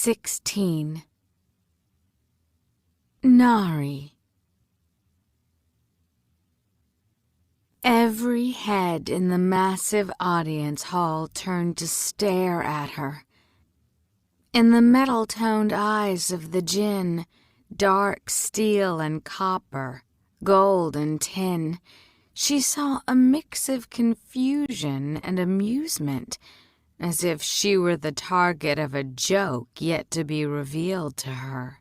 16. Nahri. Every head in the massive audience hall turned to stare at her. In the metal-toned eyes of the Djinn, dark steel and copper, gold and tin, she saw a mix of confusion and amusement, as if she were the target of a joke yet to be revealed to her.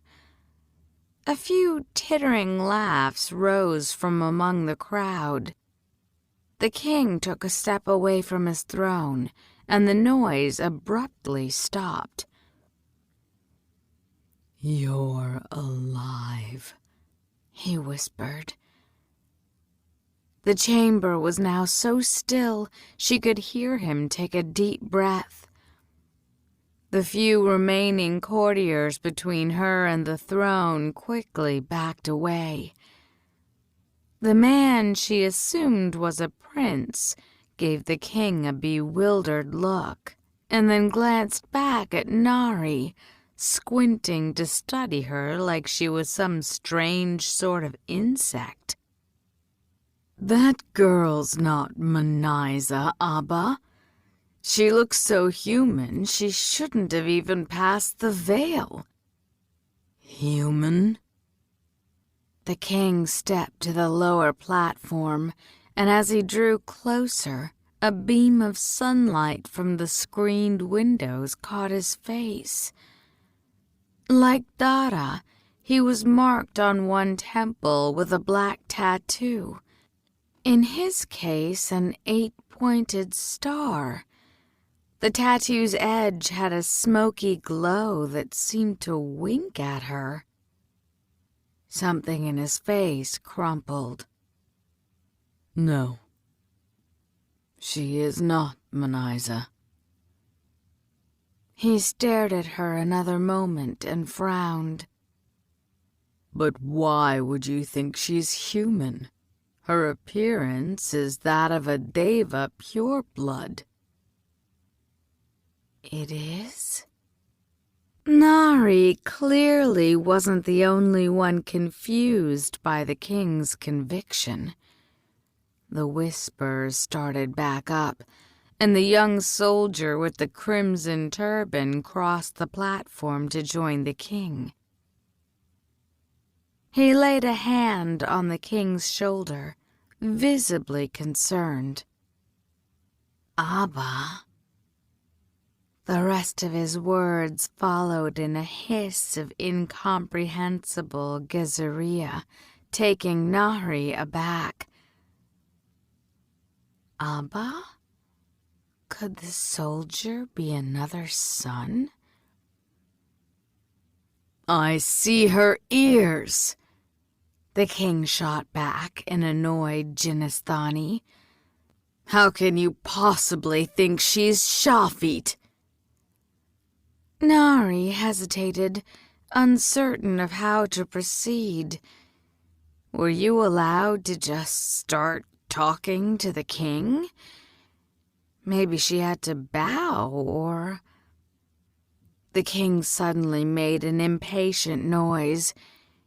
A few tittering laughs rose from among the crowd. The king took a step away from his throne, and the noise abruptly stopped. "You're alive," he whispered. The chamber was now so still she could hear him take a deep breath. The few remaining courtiers between her and the throne quickly backed away. The man she assumed was a prince gave the king a bewildered look, and then glanced back at Nahri, squinting to study her like she was some strange sort of insect. "That girl's not Manaiza, Abba. She looks so human she shouldn't have even passed the veil." "Human?" The king stepped to the lower platform, and as he drew closer, a beam of sunlight from the screened windows caught his face. Like Dara, he was marked on one temple with a black tattoo. In his case, an 8-pointed star. The tattoo's edge had a smoky glow that seemed to wink at her. Something in his face crumpled. "No, she is not Manaiza." He stared at her another moment and frowned. "But why would you think she's human? Her appearance is that of a Deva pureblood." "It is?" Nahri clearly wasn't the only one confused by the king's conviction. The whispers started back up, and the young soldier with the crimson turban crossed the platform to join the king. He laid a hand on the king's shoulder, visibly concerned. "Abba." The rest of his words followed in a hiss of incomprehensible Gezeria, taking Nahri aback. "Abba? Could the soldier be another son?" "I see her ears," the king shot back in annoyed Jinnistani. "How can you possibly think she's Shafit?" Nahri hesitated, uncertain of how to proceed. Were you allowed to just start talking to the king? Maybe she had to bow, or... The king suddenly made an impatient noise.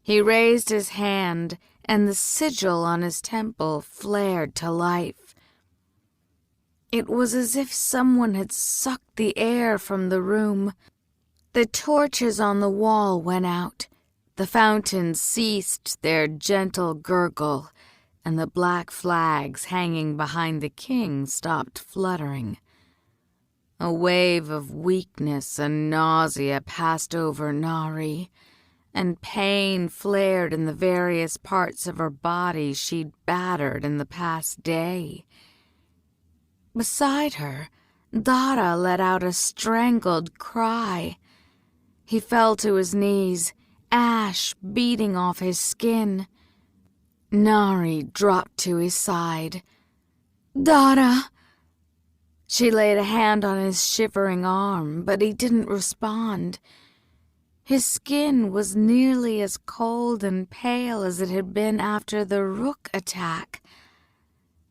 He raised his hand, and the sigil on his temple flared to life. It was as if someone had sucked the air from the room. The torches on the wall went out, the fountains ceased their gentle gurgle, and the black flags hanging behind the king stopped fluttering. A wave of weakness and nausea passed over Nahri, and pain flared in the various parts of her body she'd battered in the past day. Beside her, Dara let out a strangled cry. He fell to his knees, ash beating off his skin. Nahri dropped to his side. "Dara!" She laid a hand on his shivering arm, but he didn't respond. His skin was nearly as cold and pale as it had been after the Rook attack.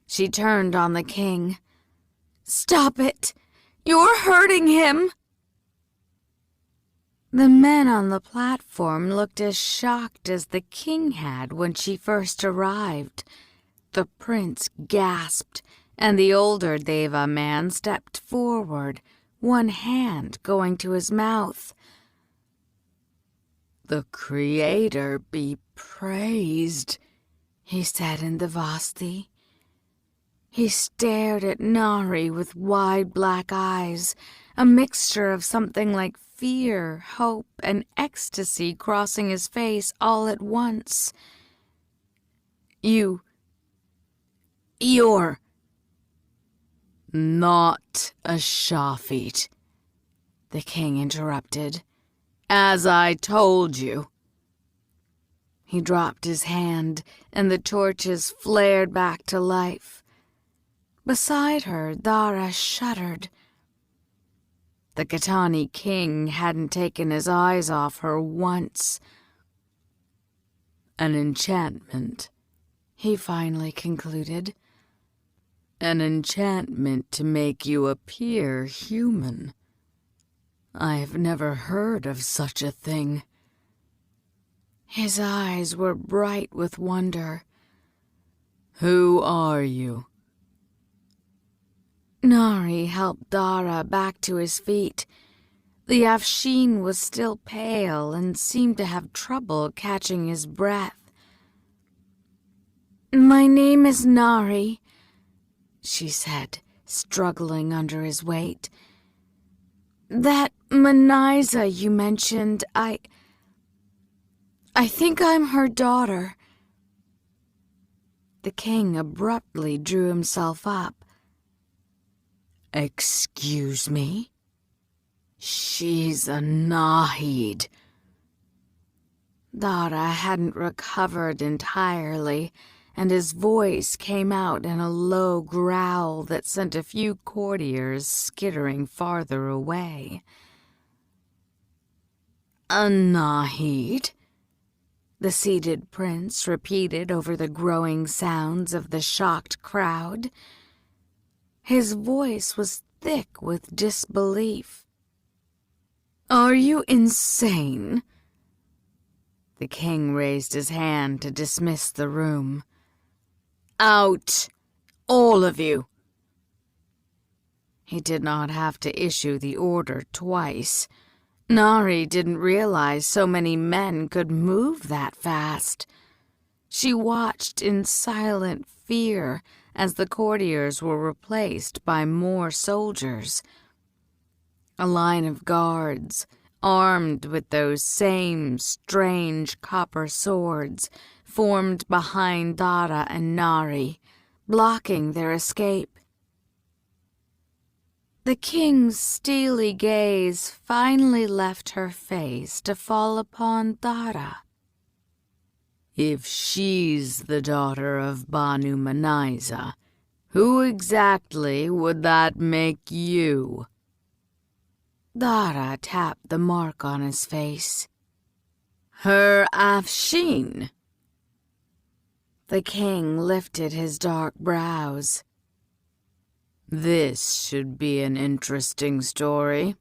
She turned on the king. "Stop it! You're hurting him!" The men on the platform looked as shocked as the king had when she first arrived. The prince gasped, and the older Deva man stepped forward, one hand going to his mouth. "The Creator be praised," he said in Devasti. He stared at Nahri with wide black eyes, a mixture of something like fear, hope, and ecstasy crossing his face all at once. You're not a Shafit," the king interrupted. "As I told you." He dropped his hand, and the torches flared back to life. Beside her, Dara shuddered. The Katani king hadn't taken his eyes off her once. "An enchantment," he finally concluded. "An enchantment to make you appear human. I've never heard of such a thing." His eyes were bright with wonder. "Who are you?" Nahri helped Dara back to his feet. The Afshin was still pale and seemed to have trouble catching his breath. "My name is Nahri," she said, struggling under his weight. "That Manaiza you mentioned, I think I'm her daughter." The king abruptly drew himself up. "Excuse me? She's a Nahid." Dara hadn't recovered entirely, and his voice came out in a low growl that sent a few courtiers skittering farther away. "A Nahid?" the seated prince repeated over the growing sounds of the shocked crowd. His voice was thick with disbelief. "Are you insane?" The king raised his hand to dismiss the room. "Out, all of you!" He did not have to issue the order twice. Nahri didn't realize so many men could move that fast. She watched in silent fear as the courtiers were replaced by more soldiers. A line of guards, armed with those same strange copper swords, formed behind Dara and Nahri, blocking their escape. The king's steely gaze finally left her face to fall upon Dara. "If she's the daughter of Banu Manaiza, who exactly would that make you?" Dara tapped the mark on his face. "Her Afshin." The king lifted his dark brows. "This should be an interesting story."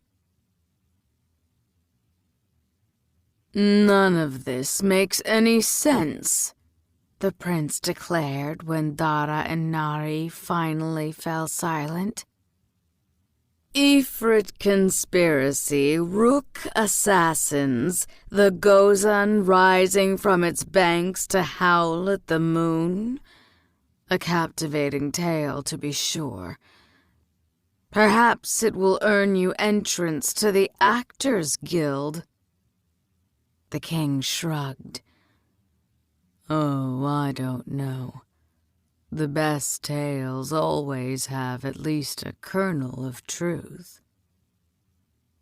"None of this makes any sense," the prince declared when Dara and Nahri finally fell silent. "Ifrit conspiracy, Rook assassins, the Gozan rising from its banks to howl at the moon. A captivating tale, to be sure. Perhaps it will earn you entrance to the Actors' Guild." The king shrugged. "Oh, I don't know. The best tales always have at least a kernel of truth."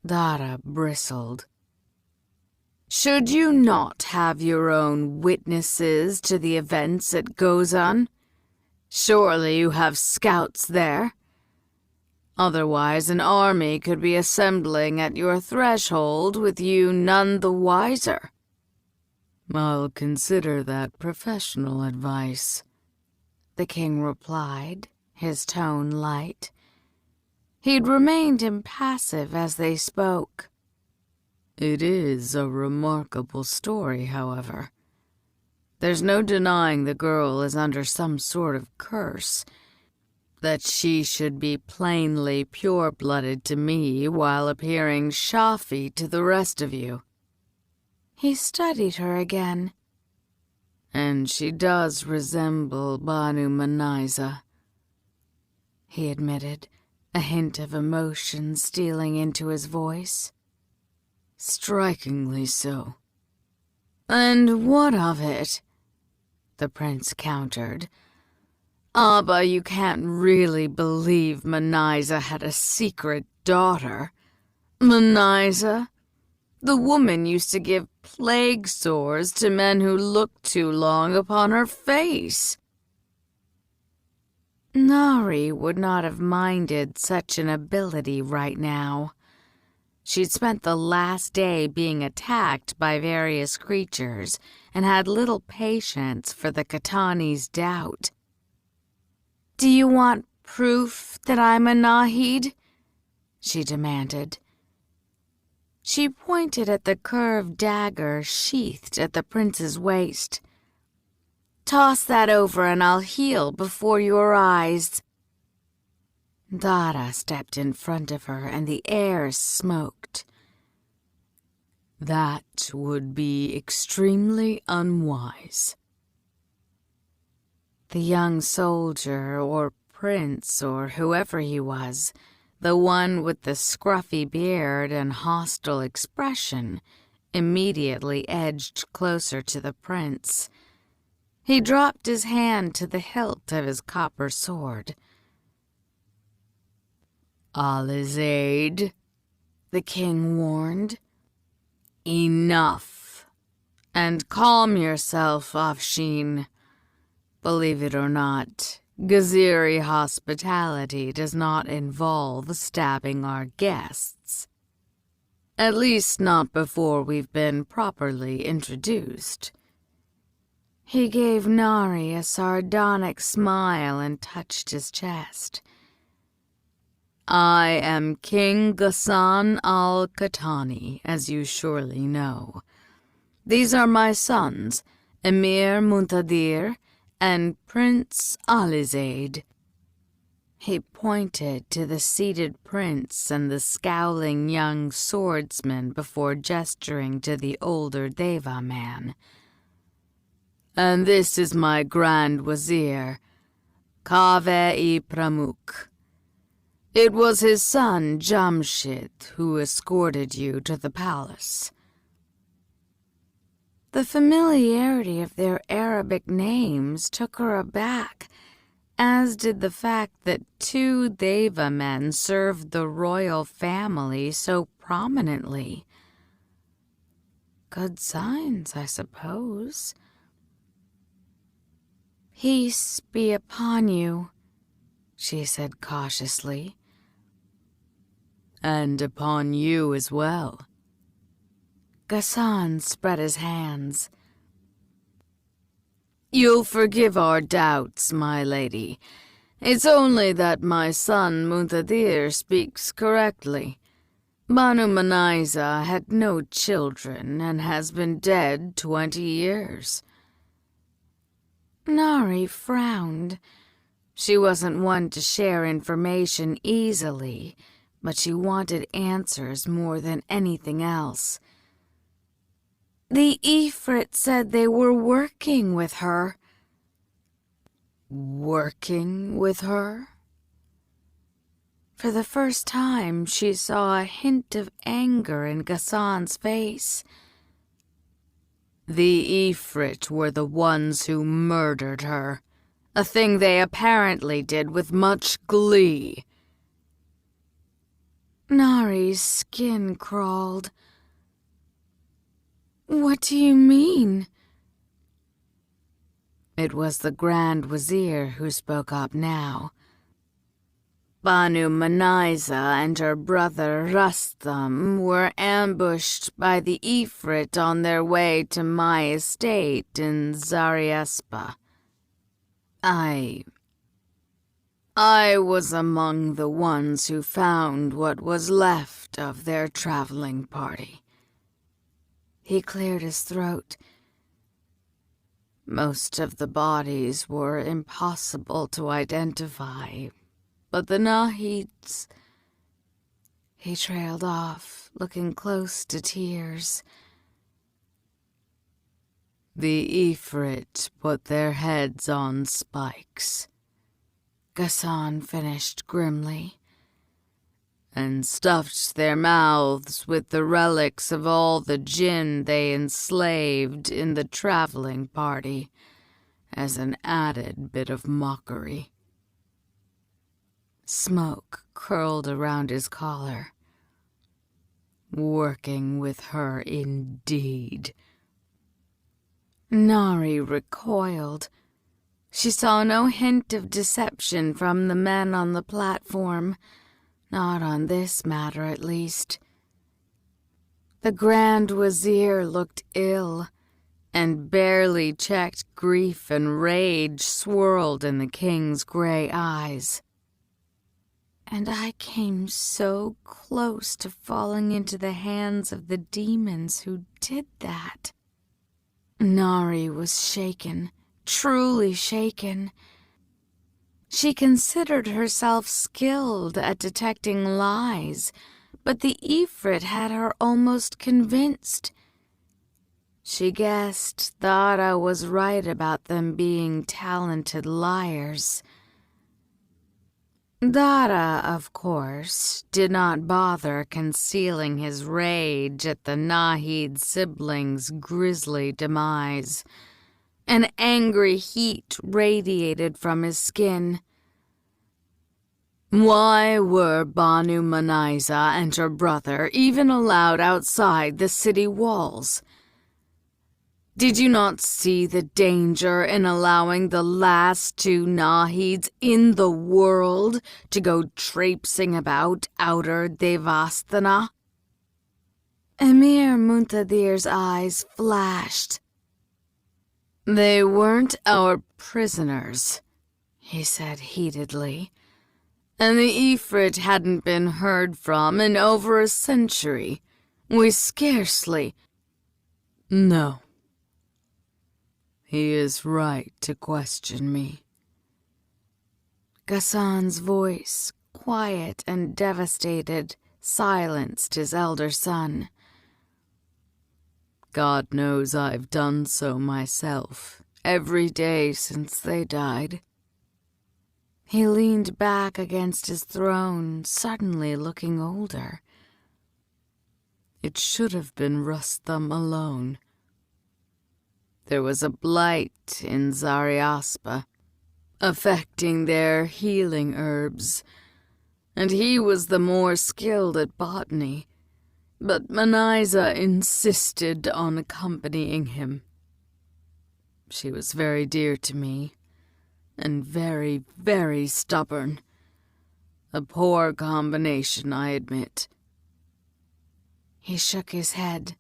Dara bristled. "Should you not have your own witnesses to the events at Gozan? Surely you have scouts there. Otherwise an army could be assembling at your threshold with you none the wiser." "I'll consider that professional advice," the king replied, his tone light. He'd remained impassive as they spoke. It is a remarkable story, however. There's no denying the girl is under some sort of curse. That she should be plainly pure-blooded to me while appearing Shafi to the rest of you. He studied her again. And she does resemble Banu Manaiza, he admitted, a hint of emotion stealing into his voice. Strikingly so. And what of it? The prince countered. But you can't really believe Manaiza had a secret daughter. Manaiza? The woman used to give plague sores to men who looked too long upon her face. Nahri would not have minded such an ability right now. She'd spent the last day being attacked by various creatures and had little patience for the Katani's doubt. Do you want proof that I'm a Nahid? She demanded. She pointed at the curved dagger sheathed at the prince's waist. Toss that over and I'll heal before your eyes. Dara stepped in front of her and the air smoked. That would be extremely unwise. The young soldier or prince or whoever he was, the one with the scruffy beard and hostile expression, immediately edged closer to the prince. He dropped his hand to the hilt of his copper sword. Alizade, the king warned. Enough. And calm yourself, Afshin. Believe it or not, Gaziri hospitality does not involve stabbing our guests. At least not before we've been properly introduced. He gave Nahri a sardonic smile and touched his chest. I am King Ghassan al-Katani, as you surely know. These are my sons, Emir Muntadir and Prince Alizade. He pointed to the seated prince and the scowling young swordsman before gesturing to the older Deva man. And this is my Grand Wazir, Kaveh-i Pramukh. It was his son, Jamshid, who escorted you to the palace. The familiarity of their Arabic names took her aback, as did the fact that two Deva men served the royal family so prominently. Good signs, I suppose. Peace be upon you, she said cautiously. And upon you as well. Ghassan spread his hands. You'll forgive our doubts, my lady. It's only that my son Muntadir speaks correctly. Banu Manaiza had no children and has been dead 20 years. Nahri frowned. She wasn't one to share information easily, but she wanted answers more than anything else. The Ifrit said they were working with her. Working with her? For the first time, she saw a hint of anger in Ghassan's face. The Ifrit were the ones who murdered her, a thing they apparently did with much glee. Nahri's skin crawled. What do you mean? It was the Grand Wazir who spoke up now. Banu Manaiza and her brother Rustam were ambushed by the Ifrit on their way to my estate in Zariaspa. I was among the ones who found what was left of their traveling party. He cleared his throat. Most of the bodies were impossible to identify, but the Nahids... He trailed off, looking close to tears. The Ifrit put their heads on spikes, Ghassan finished grimly, and stuffed their mouths with the relics of all the Djinn they enslaved in the traveling party as an added bit of mockery. Smoke curled around his collar. Working with her indeed. Nahri recoiled. She saw no hint of deception from the men on the platform, not on this matter at least. The Grand Wazir looked ill, and barely checked grief and rage swirled in the king's gray eyes. And I came so close to falling into the hands of the demons who did that. Nahri was shaken, truly shaken. She considered herself skilled at detecting lies, but the Ifrit had her almost convinced. She guessed Dara was right about them being talented liars. Dara, of course, did not bother concealing his rage at the Nahid siblings' grisly demise. An angry heat radiated from his skin. Why were Banu Manaiza and her brother even allowed outside the city walls? Did you not see the danger in allowing the last two Nahids in the world to go traipsing about outer Devasthana? Emir Muntadir's eyes flashed. They weren't our prisoners, he said heatedly, and the Ifrit hadn't been heard from in over a century. We scarcely... No. He is right to question me. Ghassan's voice, quiet and devastated, silenced his elder son. God knows I've done so myself, every day since they died. He leaned back against his throne, suddenly looking older. It should have been Rustam alone. There was a blight in Zariaspa, affecting their healing herbs, and he was the more skilled at botany, but Manaiza insisted on accompanying him. She was very dear to me, and very, very stubborn. A poor combination, I admit. He shook his head.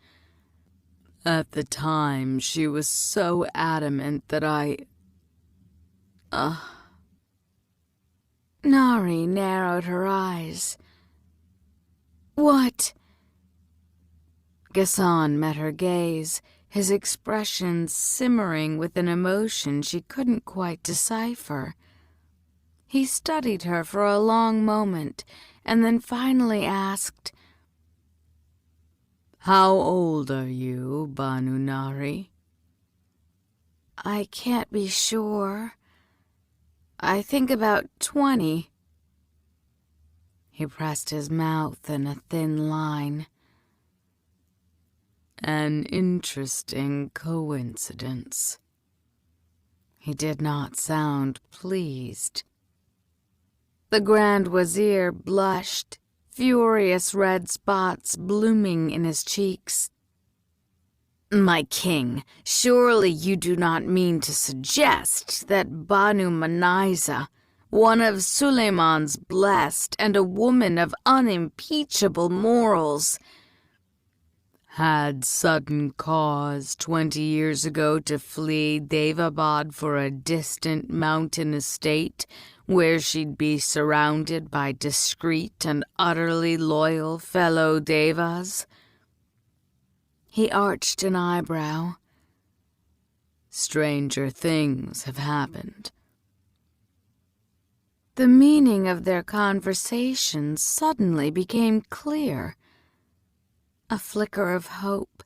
At the time, she was so adamant that Nahri narrowed her eyes. What? Ghassan met her gaze, his expression simmering with an emotion she couldn't quite decipher. He studied her for a long moment, and then finally asked, How old are you, Banu Nahri? I can't be sure. I think about 20. He pressed his mouth in a thin line. An interesting coincidence. He did not sound pleased. The Grand Wazir blushed, furious red spots blooming in his cheeks. My king, surely you do not mean to suggest that Banu Manaiza, one of Suleiman's blessed and a woman of unimpeachable morals, had sudden cause 20 years ago to flee Daevabad for a distant mountain estate where she'd be surrounded by discreet and utterly loyal fellow Devas? He He arched an eyebrow. Stranger things have happened. The meaning of their conversation suddenly became clear. A flicker of hope,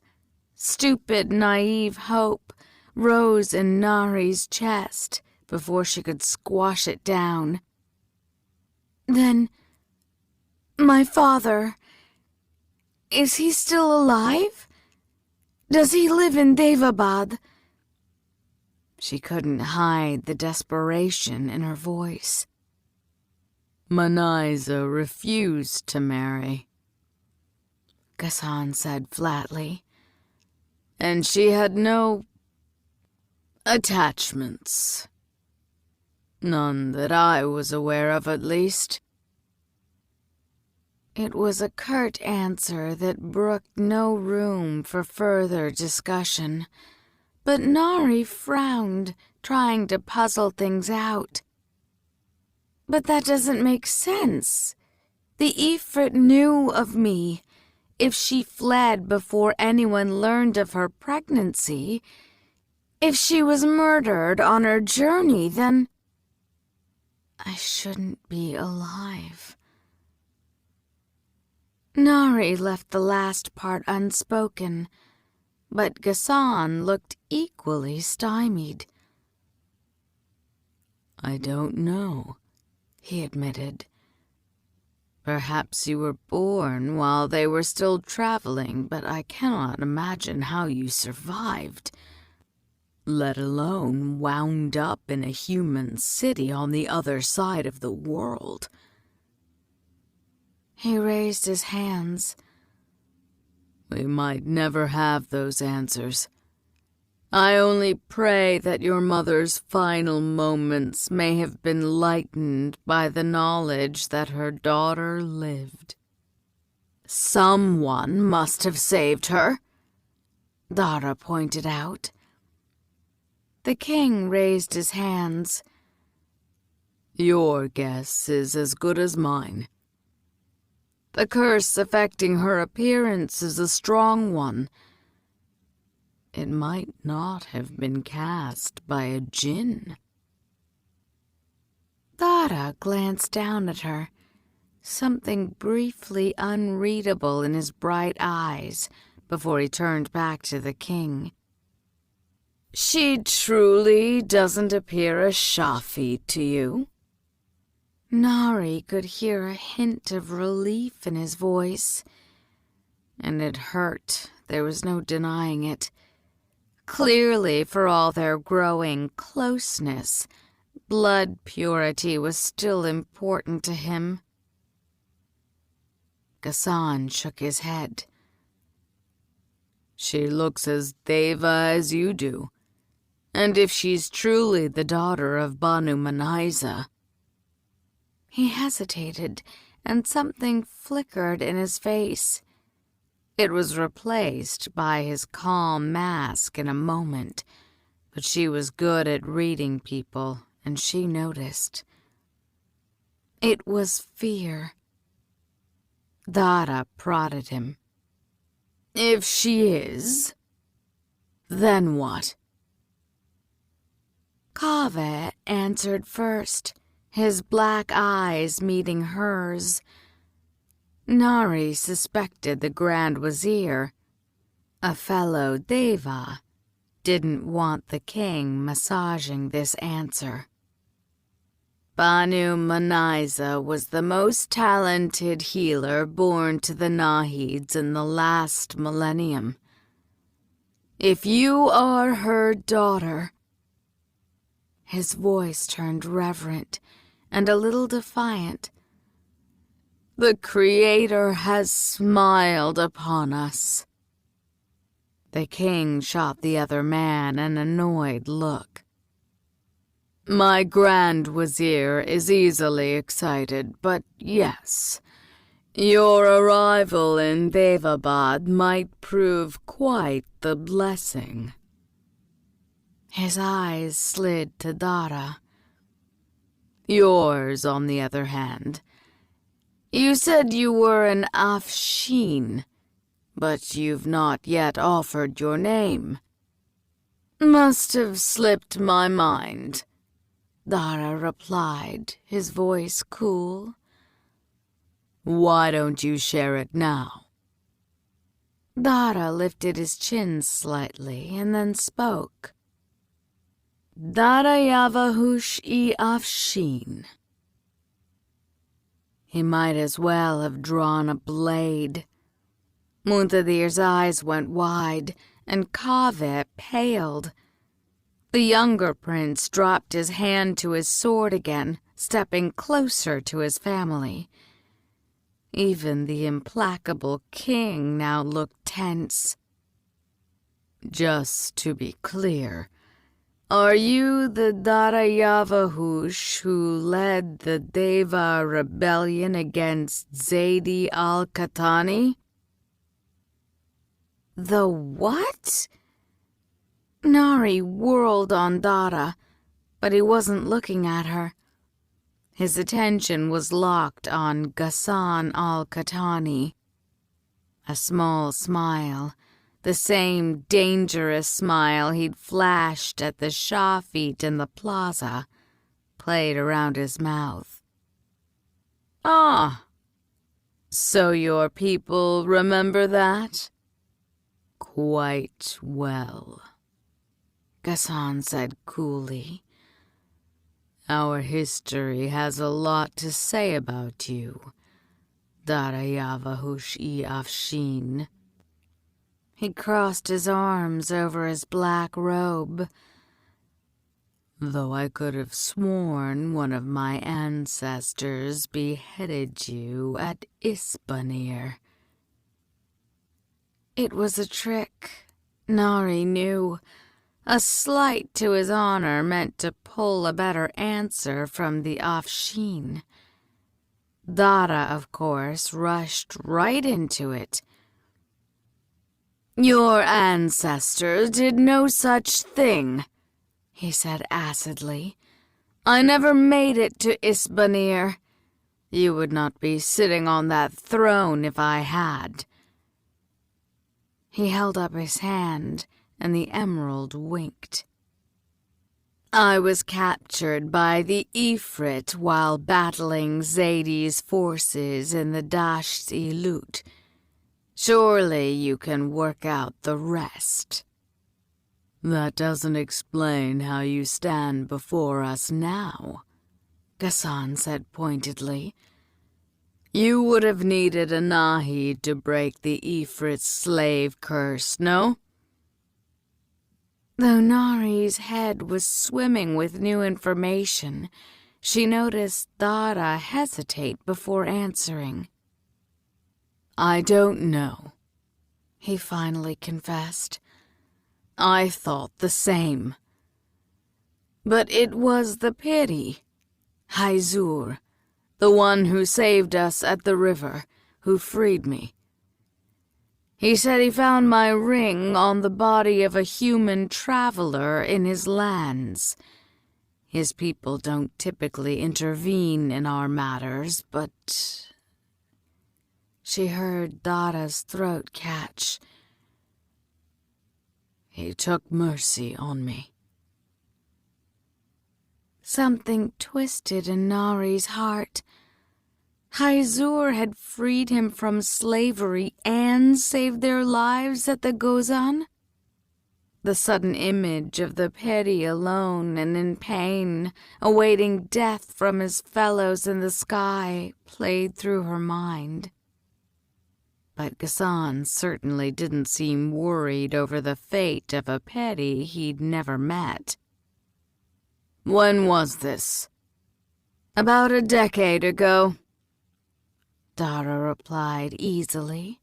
stupid, naive hope, rose in Nahri's chest before she could squash it down. Then, my father, is he still alive? Does he live in Daevabad? She couldn't hide the desperation in her voice. Manaiza refused to marry, Ghassan said flatly, and she had no attachments. None that I was aware of, at least. It was a curt answer that brooked no room for further discussion, but Nahri frowned, trying to puzzle things out. But that doesn't make sense. The Ifrit knew of me. If she fled before anyone learned of her pregnancy, if she was murdered on her journey, then I shouldn't be alive. Nahri left the last part unspoken, but Ghassan looked equally stymied. I don't know, he admitted. Perhaps you were born while they were still traveling, but I cannot imagine how you survived, let alone wound up in a human city on the other side of the world. He raised his hands. We might never have those answers. I only pray that your mother's final moments may have been lightened by the knowledge that her daughter lived. Someone must have saved her, Dara pointed out. The king raised his hands. Your guess is as good as mine. The curse affecting her appearance is a strong one. It might not have been cast by a Djinn. Dara glanced down at her, something briefly unreadable in his bright eyes, before he turned back to the king. She truly doesn't appear a Shafi to you? Nahri could hear a hint of relief in his voice, and it hurt. There was no denying it. Clearly, for all their growing closeness, blood purity was still important to him. Ghassan shook his head. She looks as Deva as you do, and if she's truly the daughter of Banu Manaiza. He hesitated, and something flickered in his face. It was replaced by his calm mask in a moment, but she was good at reading people, and she noticed. It was fear. Dara prodded him. If she is, then what? Kaveh answered first, his black eyes meeting hers. Nahri suspected the Grand Wazir, a fellow Deva, didn't want the king massaging this answer. Banu Manaiza was the most talented healer born to the Nahids in the last millennium. If you are her daughter... His voice turned reverent and a little defiant. The Creator has smiled upon us. The king shot the other man an annoyed look. My Grand Wazir is easily excited, but yes, your arrival in Daevabad might prove quite the blessing. His eyes slid to Dara. Yours, on the other hand. You said you were an Afshin. But you've not yet offered your name. Must have slipped my mind, Dara replied, his voice cool. Why don't you share it now? Dara lifted his chin slightly and then spoke. Daevabad afshin. He might as well have drawn a blade. Muntadir's eyes went wide, and Kaveh paled. The younger prince dropped his hand to his sword again, stepping closer to his family. Even the implacable king now looked tense. Just to be clear, are you the Daevabad who led the Deva rebellion against Zaidi al-Qahtani? The what? Nahri whirled on Dara, but he wasn't looking at her. His attention was locked on Ghassan al-Qahtani. A small smile, the same dangerous smile he'd flashed at the Shafit in the plaza, played around his mouth. Ah, so your people remember that? Quite well, Ghassan said coolly. Our history has a lot to say about you, Daevabad afshin. He crossed his arms over his black robe. Though I could have sworn one of my ancestors beheaded you at Isbanir. It was a trick, Nahri knew. A slight to his honor meant to pull a better answer from the Afshin. Dara, of course, rushed right into it. Your ancestors did no such thing, he said acidly. I never made it to Isbanir. You would not be sitting on that throne if I had. He held up his hand, and the emerald winked. I was captured by the Ifrit while battling Zaidi's forces in the Dasht-i-Lut. Surely you can work out the rest. That doesn't explain how you stand before us now, Ghassan said pointedly. You would have needed a Nahri to break the Ifrit's slave curse, no? Though Nahri's head was swimming with new information, she noticed Dara hesitate before answering. I don't know, he finally confessed. I thought the same. But it was the pity, Haizur, the one who saved us at the river, who freed me. He said he found my ring on the body of a human traveler in his lands. His people don't typically intervene in our matters, but... She heard Dara's throat catch. He took mercy on me. Something twisted in Nahri's heart. Haizur had freed him from slavery and saved their lives at the Gozan? The sudden image of the Peri alone and in pain, awaiting death from his fellows in the sky, played through her mind. But Ghassan certainly didn't seem worried over the fate of a Peri he'd never met. When was this? About a decade ago, Dara replied easily.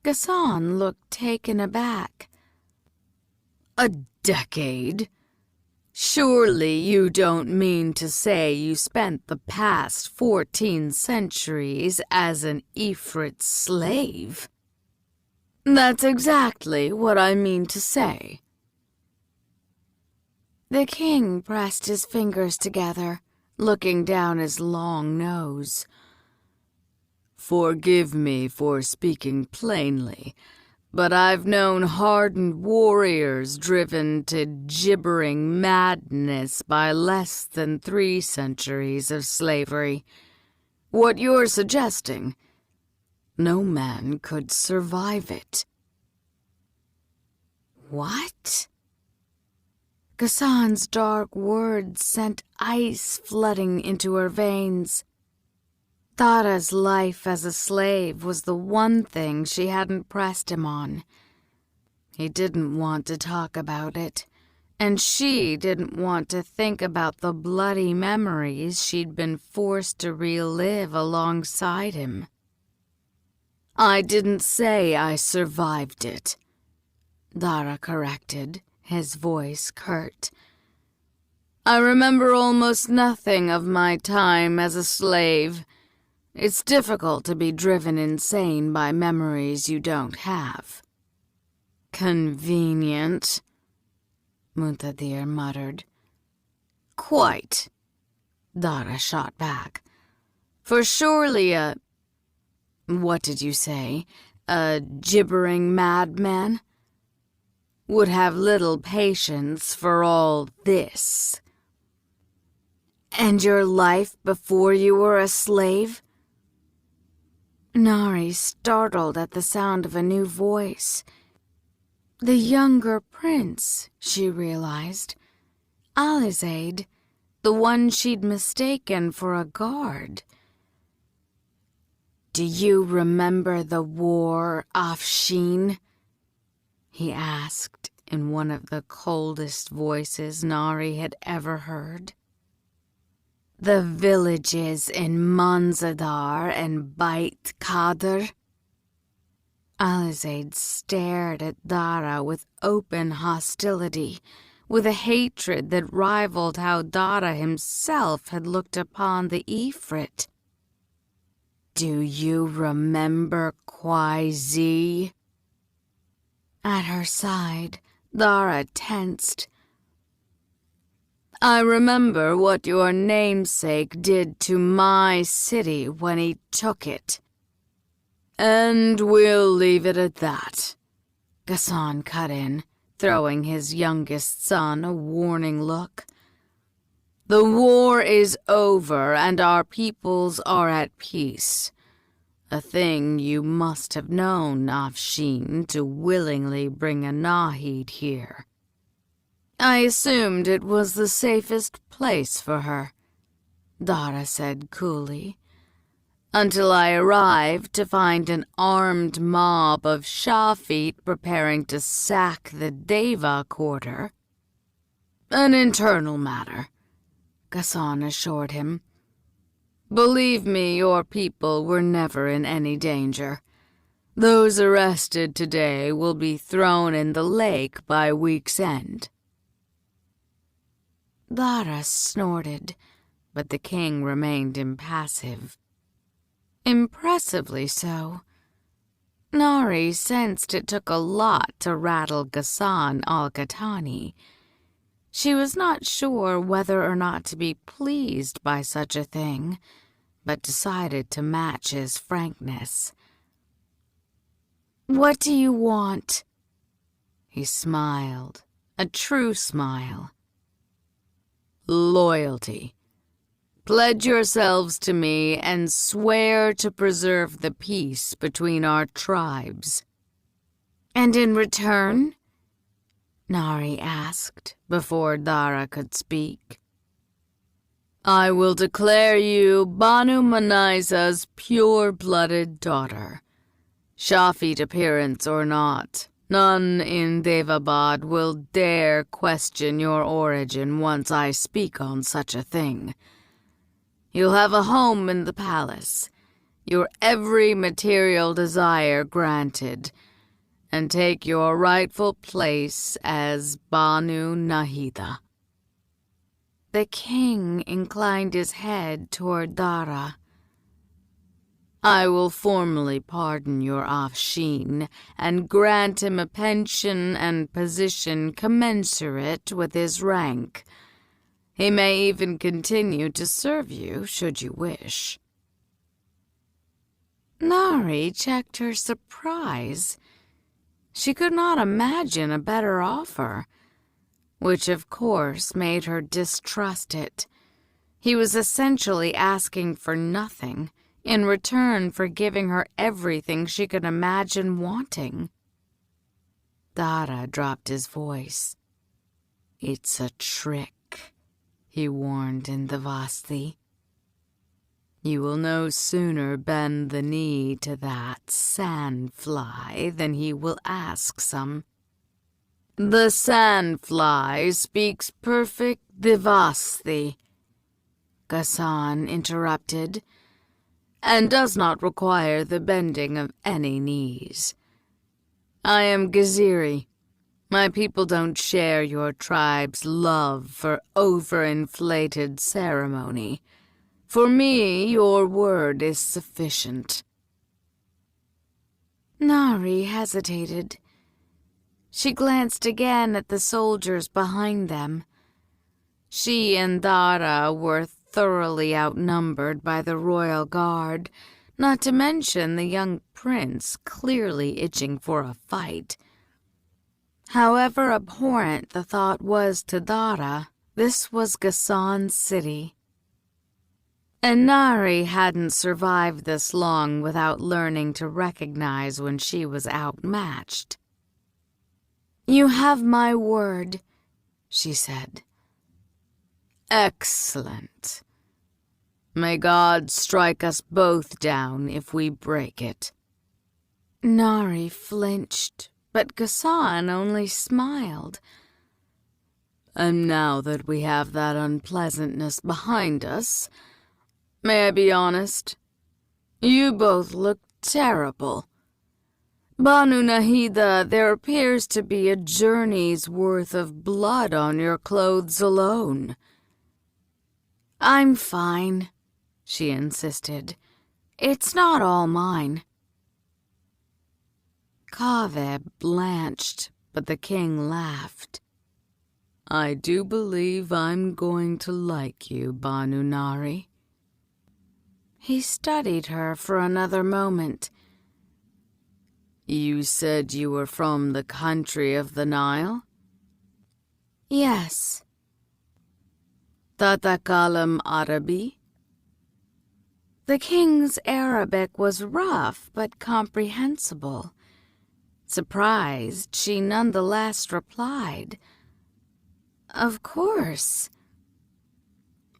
Ghassan looked taken aback. A decade? Surely you don't mean to say you spent the past 14 centuries as an Ifrit slave? That's exactly what I mean to say. The king pressed his fingers together, looking down his long nose. Forgive me for speaking plainly, but I've known hardened warriors driven to gibbering madness by less than 3 centuries of slavery. What you're suggesting, no man could survive it." "What?" Ghassan's dark words sent ice flooding into her veins. Dara's life as a slave was the one thing she hadn't pressed him on. He didn't want to talk about it, and she didn't want to think about the bloody memories she'd been forced to relive alongside him. "I didn't say I survived it," Dara corrected, his voice curt. "I remember almost nothing of my time as a slave. It's difficult to be driven insane by memories you don't have." "Convenient," Muntadir muttered. "Quite," Dara shot back. "For surely what did you say? A gibbering madman would have little patience for all this." "And your life before you were a slave?" Nahri startled at the sound of a new voice. The younger prince, she realized. Alizade, the one she'd mistaken for a guard. "Do you remember the war, Afshin?" he asked in one of the coldest voices Nahri had ever heard. "The villages in Manzadar and Bait Qadr?" Alizade stared at Dara with open hostility, with a hatred that rivaled how Dara himself had looked upon the Ifrit. "Do you remember Kwaizi?" At her side, Dara tensed. "I remember what your namesake did to my city when he took it. And we'll leave it at that," Ghassan cut in, throwing his youngest son a warning look. "The war is over and our peoples are at peace. A thing you must have known, Afshin, to willingly bring a Nahid here. I assumed it was the safest place for her," Dara said coolly, "until I arrived to find an armed mob of Shafit preparing to sack the Deva quarter." "An internal matter," Ghassan assured him. "Believe me, your people were never in any danger. Those arrested today will be thrown in the lake by week's end." Dara snorted, but the king remained impassive. Impressively so. Nahri sensed it took a lot to rattle Ghassan al-Ghatani. She was not sure whether or not to be pleased by such a thing, but decided to match his frankness. "What do you want?" He smiled, a true smile. "Loyalty. Pledge yourselves to me and swear to preserve the peace between our tribes." "And in return?" Nahri asked before Dara could speak. "I will declare you Banu Manaiza's pure-blooded daughter. Shafit appearance or not, none in Daevabad will dare question your origin once I speak on such a thing. You'll have a home in the palace, your every material desire granted, and take your rightful place as Banu Nahida." The king inclined his head toward Dara. "I will formally pardon your Afshin and grant him a pension and position commensurate with his rank. He may even continue to serve you should you wish." Nahri checked her surprise. She could not imagine a better offer, which of course made her distrust it. He was essentially asking for nothing in return for giving her everything she could imagine wanting. Dara dropped his voice. "It's a trick," he warned in Devasti. "You will no sooner bend the knee to that sandfly than he will ask some." "The sandfly speaks perfect Devasti," Ghassan interrupted, "and does not require the bending of any knees. I am Gaziri. My people don't share your tribe's love for overinflated ceremony. For me, your word is sufficient." Nahri hesitated. She glanced again at the soldiers behind them. She and Dara were thoroughly outnumbered by the royal guard, not to mention the young prince clearly itching for a fight. However abhorrent the thought was to Dara, this was Ghassan's city. And Nahri hadn't survived this long without learning to recognize when she was outmatched. "You have my word," she said. "Excellent. May God strike us both down if we break it." Nahri flinched, but Ghassan only smiled. "And now that we have that unpleasantness behind us, may I be honest? You both look terrible. Banu Nahida, there appears to be a journey's worth of blood on your clothes alone." "I'm fine," she insisted. "It's not all mine." Kaveh blanched, but the king laughed. "I do believe I'm going to like you, Banu Nahri." He studied her for another moment. "You said you were from the country of the Nile?" "Yes." "Tatakalam Arabi?" The king's Arabic was rough but comprehensible. Surprised, she nonetheless replied, "Of course."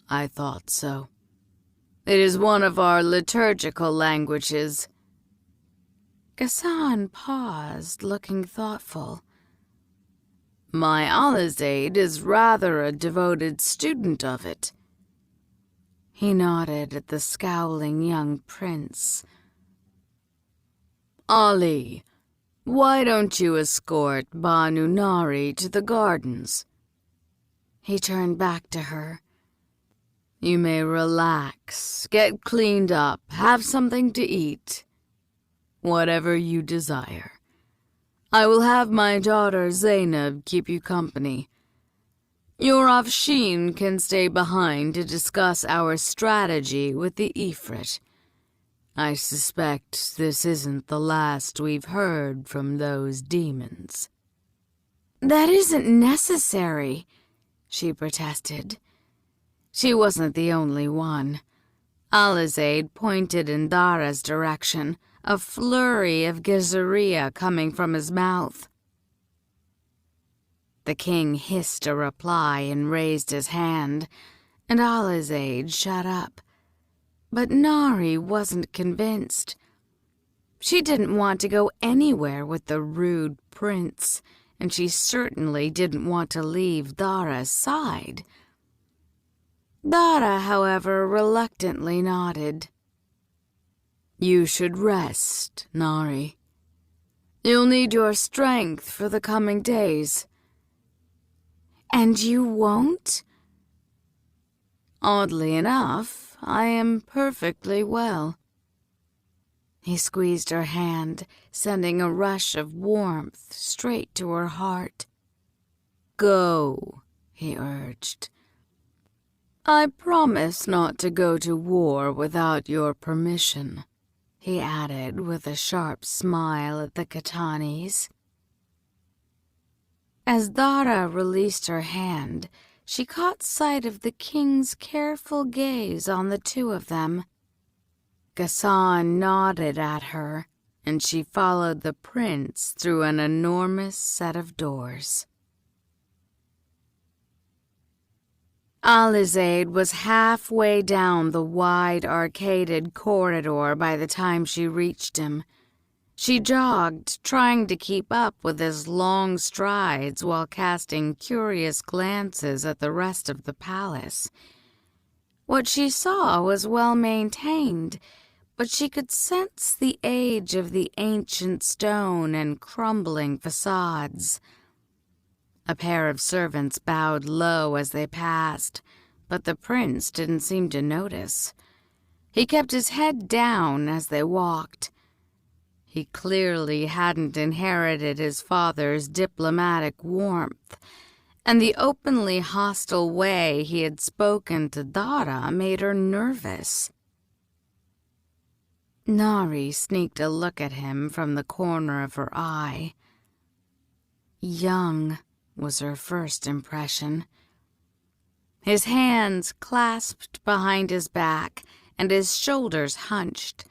"I thought so. It is one of our liturgical languages." Ghassan paused, looking thoughtful. "My Alizade is rather a devoted student of it." He nodded at the scowling young prince. "Ali, why don't you escort Banu Nahri to the gardens?" He turned back to her. "You may relax, get cleaned up, have something to eat. Whatever you desire. I will have my daughter Zainab keep you company. Your Afshin can stay behind to discuss our strategy with the Ifrit. I suspect this isn't the last we've heard from those demons." "That isn't necessary," she protested. She wasn't the only one. Alizade pointed in Dara's direction, a flurry of Gizaria coming from his mouth. The king hissed a reply and raised his hand, and Alizade shut up. But Nahri wasn't convinced. She didn't want to go anywhere with the rude prince, and she certainly didn't want to leave Dara's side. Dara, however, reluctantly nodded. "You should rest, Nahri. You'll need your strength for the coming days." "And you won't?" "Oddly enough, I am perfectly well." He squeezed her hand, sending a rush of warmth straight to her heart. "Go," he urged. "I promise not to go to war without your permission." he added with a sharp smile at the Katanis. As Dara released her hand, she caught sight of the king's careful gaze on the two of them. Ghassan nodded at her, and she followed the prince through an enormous set of doors. Alizade was halfway down the wide arcaded corridor by the time she reached him. She jogged, trying to keep up with his long strides while casting curious glances at the rest of the palace. What she saw was well maintained, but she could sense the age of the ancient stone and crumbling facades. A pair of servants bowed low as they passed, but the prince didn't seem to notice. He kept his head down as they walked. He clearly hadn't inherited his father's diplomatic warmth, and the openly hostile way he had spoken to Dara made her nervous. Nahri sneaked a look at him from the corner of her eye. Young was her first impression. His hands clasped behind his back and his shoulders hunched.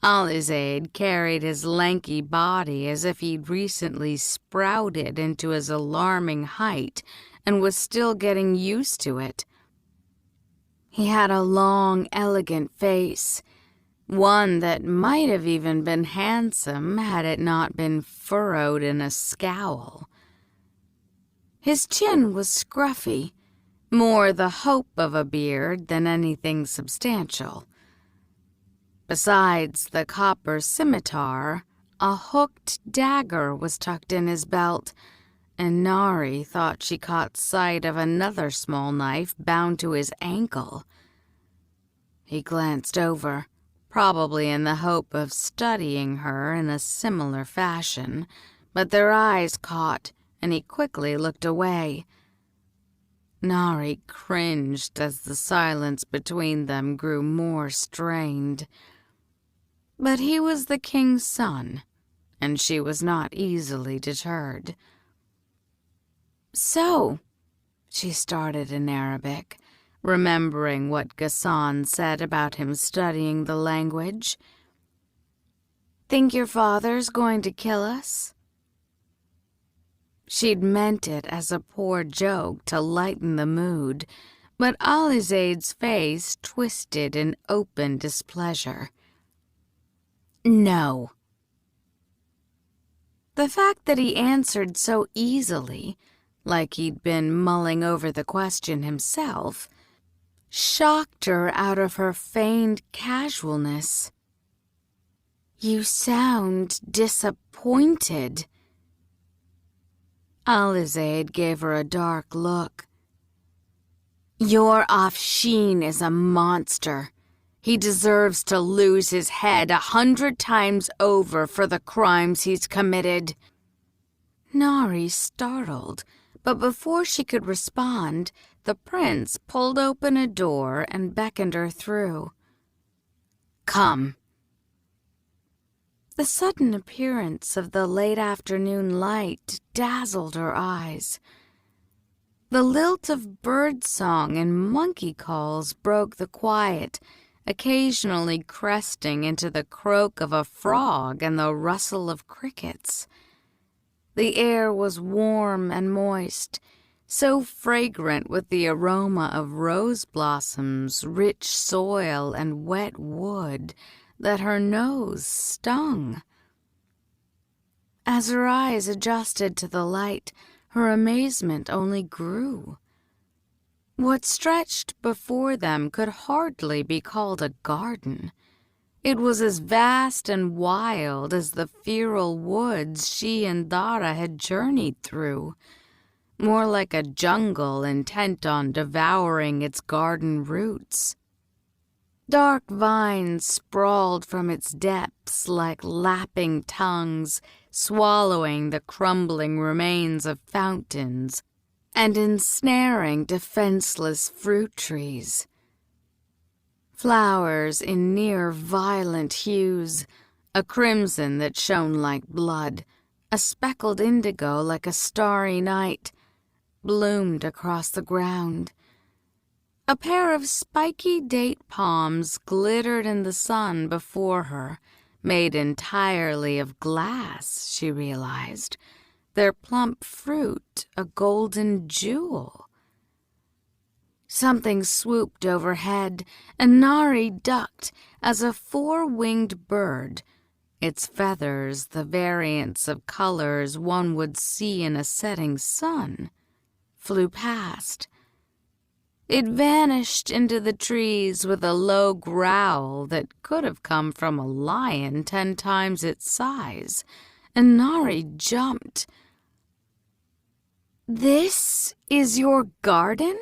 Alizade carried his lanky body as if he'd recently sprouted into his alarming height and was still getting used to it. He had a long, elegant face, one that might have even been handsome had it not been furrowed in a scowl. His chin was scruffy, more the hope of a beard than anything substantial. Besides the copper scimitar, a hooked dagger was tucked in his belt, and Nahri thought she caught sight of another small knife bound to his ankle. He glanced over, probably in the hope of studying her in a similar fashion, but their eyes caught, and he quickly looked away. Nahri cringed as the silence between them grew more strained. But he was the king's son, and she was not easily deterred. "So," she started in Arabic, remembering what Ghassan said about him studying the language. "Think your father's going to kill us?" She'd meant it as a poor joke to lighten the mood, but Alizade's face twisted in open displeasure. "No." The fact that he answered so easily, like he'd been mulling over the question himself, shocked her out of her feigned casualness. "You sound disappointed." Alizade gave her a dark look. "Your Afshin is a monster. He deserves to lose his head 100 times over for the crimes he's committed." Nahri startled, but before she could respond, the prince pulled open a door and beckoned her through. "Come." The sudden appearance of the late afternoon light dazzled her eyes. The lilt of birdsong and monkey calls broke the quiet, occasionally cresting into the croak of a frog and the rustle of crickets. The air was warm and moist, so fragrant with the aroma of rose blossoms, rich soil, and wet wood that her nose stung. As her eyes adjusted to the light, her amazement only grew. What stretched before them could hardly be called a garden. It was as vast and wild as the feral woods she and Dara had journeyed through, more like a jungle intent on devouring its garden roots. Dark vines sprawled from its depths like lapping tongues, swallowing the crumbling remains of fountains and ensnaring defenseless fruit trees. Flowers in near violent hues, a crimson that shone like blood, a speckled indigo like a starry night, bloomed across the ground. A pair of spiky date palms glittered in the sun before her, made entirely of glass, she realized, their plump fruit a golden jewel. Something swooped overhead, and Nahri ducked as a four-winged bird, its feathers the variants of colors one would see in a setting sun, flew past. It vanished into the trees with a low growl that could have come from a lion 10 times its size, and Nahri jumped. "This is your garden?"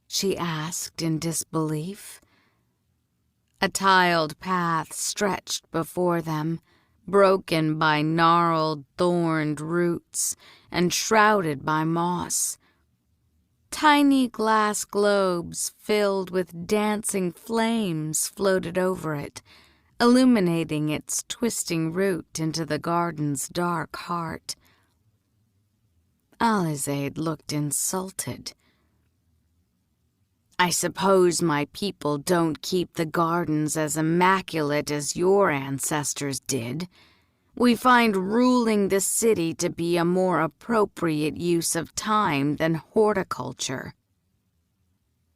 she asked in disbelief. A tiled path stretched before them, broken by gnarled, thorned roots and shrouded by moss. Tiny glass globes filled with dancing flames floated over it, illuminating its twisting route into the garden's dark heart. Alizade looked insulted. "I suppose my people don't keep the gardens as immaculate as your ancestors did. We find ruling the city to be a more appropriate use of time than horticulture."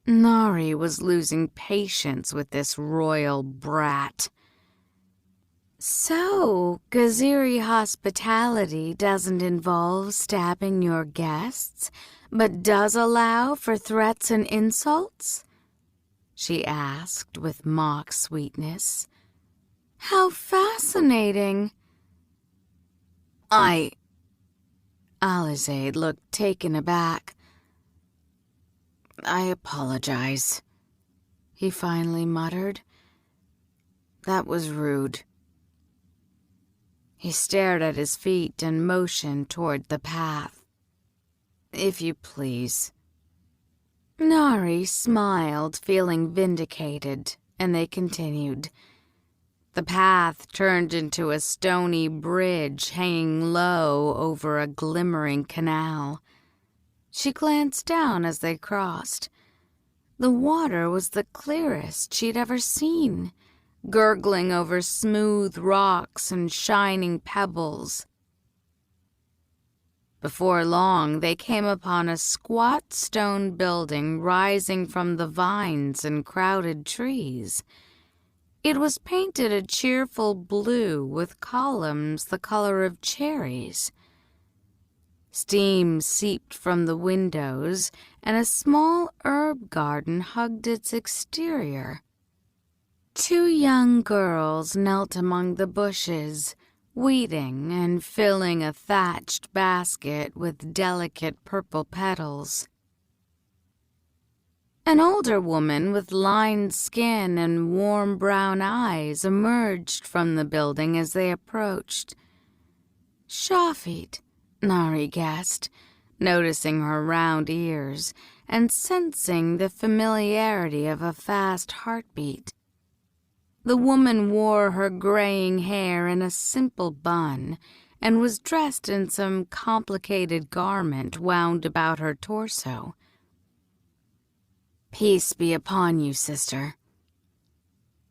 Nahri was losing patience with this royal brat. "So, Gaziri hospitality doesn't involve stabbing your guests, but does allow for threats and insults?" she asked with mock sweetness. "How fascinating!" Alizade looked taken aback. "I apologize," he finally muttered. "That was rude." He stared at his feet and motioned toward the path. "If you please." Nahri smiled, feeling vindicated, and they continued. The path turned into a stony bridge hanging low over a glimmering canal. She glanced down as they crossed. The water was the clearest she'd ever seen, gurgling over smooth rocks and shining pebbles. Before long, they came upon a squat stone building rising from the vines and crowded trees. It was painted a cheerful blue with columns the color of cherries. Steam seeped from the windows, and a small herb garden hugged its exterior. 2 young girls knelt among the bushes, weeding and filling a thatched basket with delicate purple petals. An older woman with lined skin and warm brown eyes emerged from the building as they approached. Shafit, Nahri guessed, noticing her round ears and sensing the familiarity of a fast heartbeat. The woman wore her graying hair in a simple bun and was dressed in some complicated garment wound about her torso. "Peace be upon you, sister."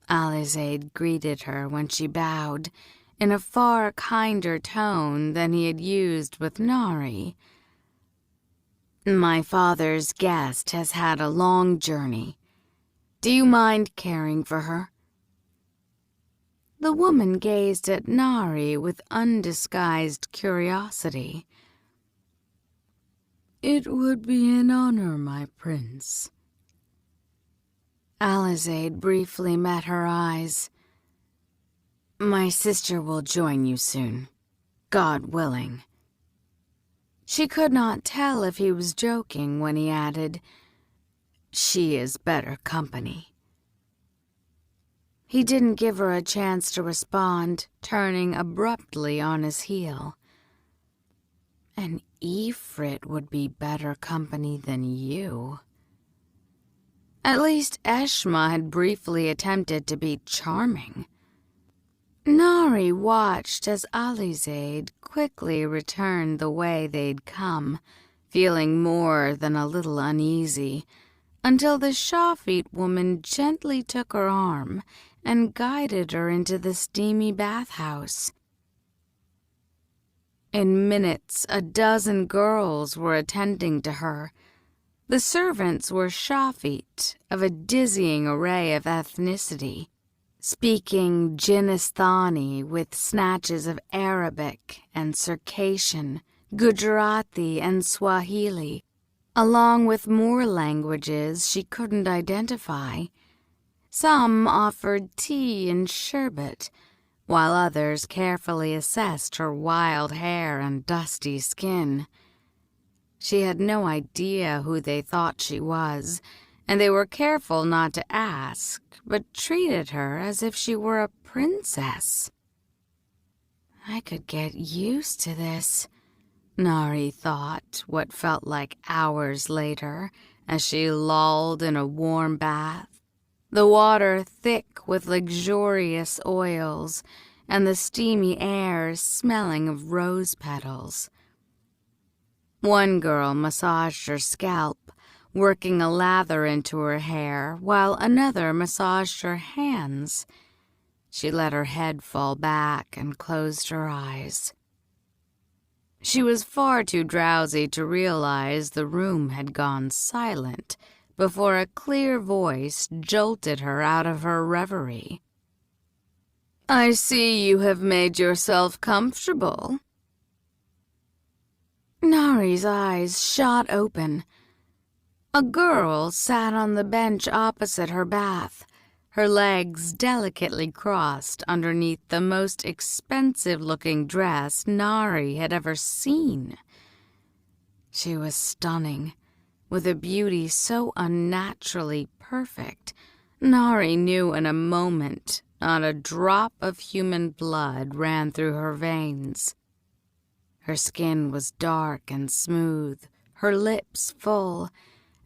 Alizade greeted her when she bowed, in a far kinder tone than he had used with Nahri. "My father's guest has had a long journey. Do you mind caring for her?" The woman gazed at Nahri with undisguised curiosity. "It would be an honor, my prince." Alizade briefly met her eyes. "My sister will join you soon, God willing." She could not tell if he was joking when he added, "She is better company." He didn't give her a chance to respond, turning abruptly on his heel. "An Ifrit would be better company than you." At least Eshma had briefly attempted to be charming. Nahri watched as Alizade quickly returned the way they'd come, feeling more than a little uneasy, until the Shafit woman gently took her arm and guided her into the steamy bathhouse. In minutes, a dozen girls were attending to her. The servants were Shafit, of a dizzying array of ethnicity, speaking Jinnistani with snatches of Arabic and Circassian, Gujarati and Swahili, along with more languages she couldn't identify. Some offered tea and sherbet, while others carefully assessed her wild hair and dusty skin. She had no idea who they thought she was, and they were careful not to ask, but treated her as if she were a princess. I could get used to this, Nahri thought, what felt like hours later, as she lolled in a warm bath, the water thick with luxurious oils, and the steamy air smelling of rose petals. One girl massaged her scalp, working a lather into her hair, while another massaged her hands. She let her head fall back and closed her eyes. She was far too drowsy to realize the room had gone silent before a clear voice jolted her out of her reverie. "I see you have made yourself comfortable." Nahri's eyes shot open. A girl sat on the bench opposite her bath, her legs delicately crossed underneath the most expensive-looking dress Nahri had ever seen. She was stunning, with a beauty so unnaturally perfect, Nahri knew in a moment not a drop of human blood ran through her veins. Her skin was dark and smooth, her lips full,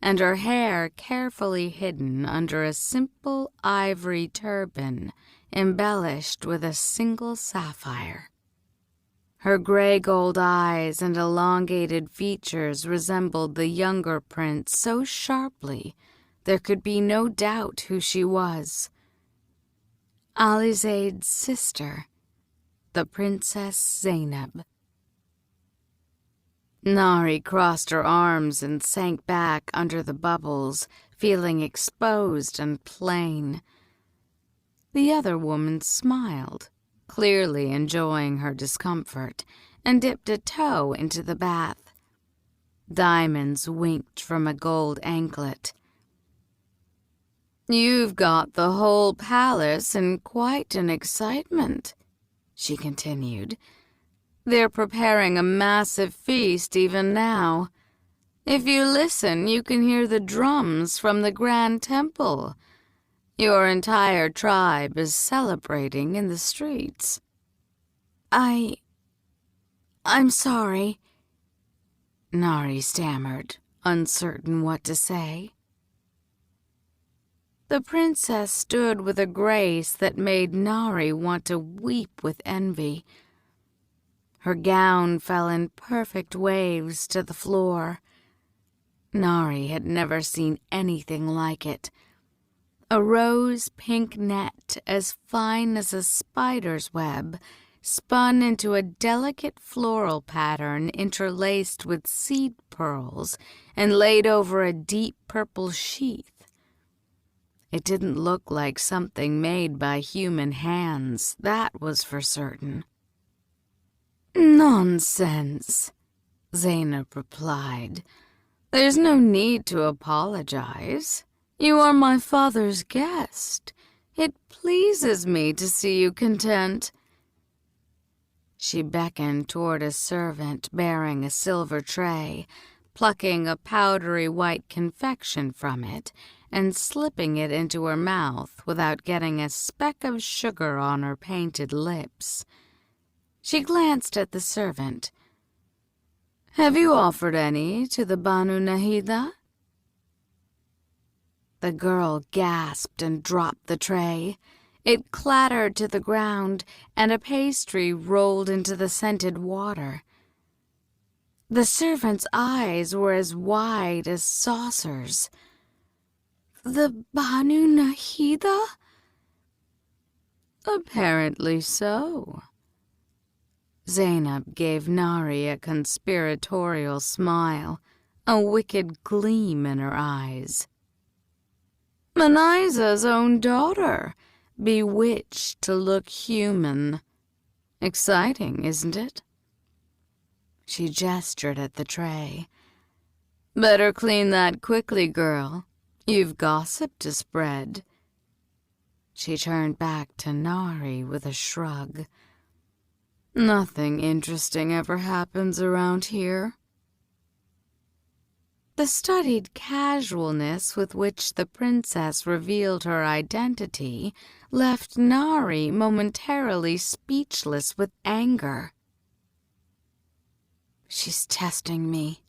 and her hair carefully hidden under a simple ivory turban embellished with a single sapphire. Her gray-gold eyes and elongated features resembled the younger prince so sharply there could be no doubt who she was. Alizade's sister, the Princess Zainab. Nahri crossed her arms and sank back under the bubbles, feeling exposed and plain. The other woman smiled, clearly enjoying her discomfort, and dipped a toe into the bath. Diamonds winked from a gold anklet. "You've got the whole palace in quite an excitement," she continued. "They're preparing a massive feast even now. If you listen, you can hear the drums from the Grand Temple. Your entire tribe is celebrating in the streets." I'm sorry," Nahri stammered, uncertain what to say. The princess stood with a grace that made Nahri want to weep with envy. Her gown fell in perfect waves to the floor. Nahri had never seen anything like it. A rose-pink net as fine as a spider's web, spun into a delicate floral pattern interlaced with seed pearls and laid over a deep purple sheath. It didn't look like something made by human hands, that was for certain. "Nonsense," Zainab replied. "There's no need to apologize. You are my father's guest. It pleases me to see you content." She beckoned toward a servant bearing a silver tray, plucking a powdery white confection from it and slipping it into her mouth without getting a speck of sugar on her painted lips. She glanced at the servant. "Have you offered any to the Banu Nahida?" The girl gasped and dropped the tray. It clattered to the ground, and a pastry rolled into the scented water. The servant's eyes were as wide as saucers. "The Banu Nahida?" "Apparently so." Zainab gave Nahri a conspiratorial smile, a wicked gleam in her eyes. "Manaiza's own daughter, bewitched to look human. Exciting, isn't it?" She gestured at the tray. "Better clean that quickly, girl. You've gossip to spread." She turned back to Nahri with a shrug. "Nothing interesting ever happens around here." The studied casualness with which the princess revealed her identity left Nahri momentarily speechless with anger. "She's testing me."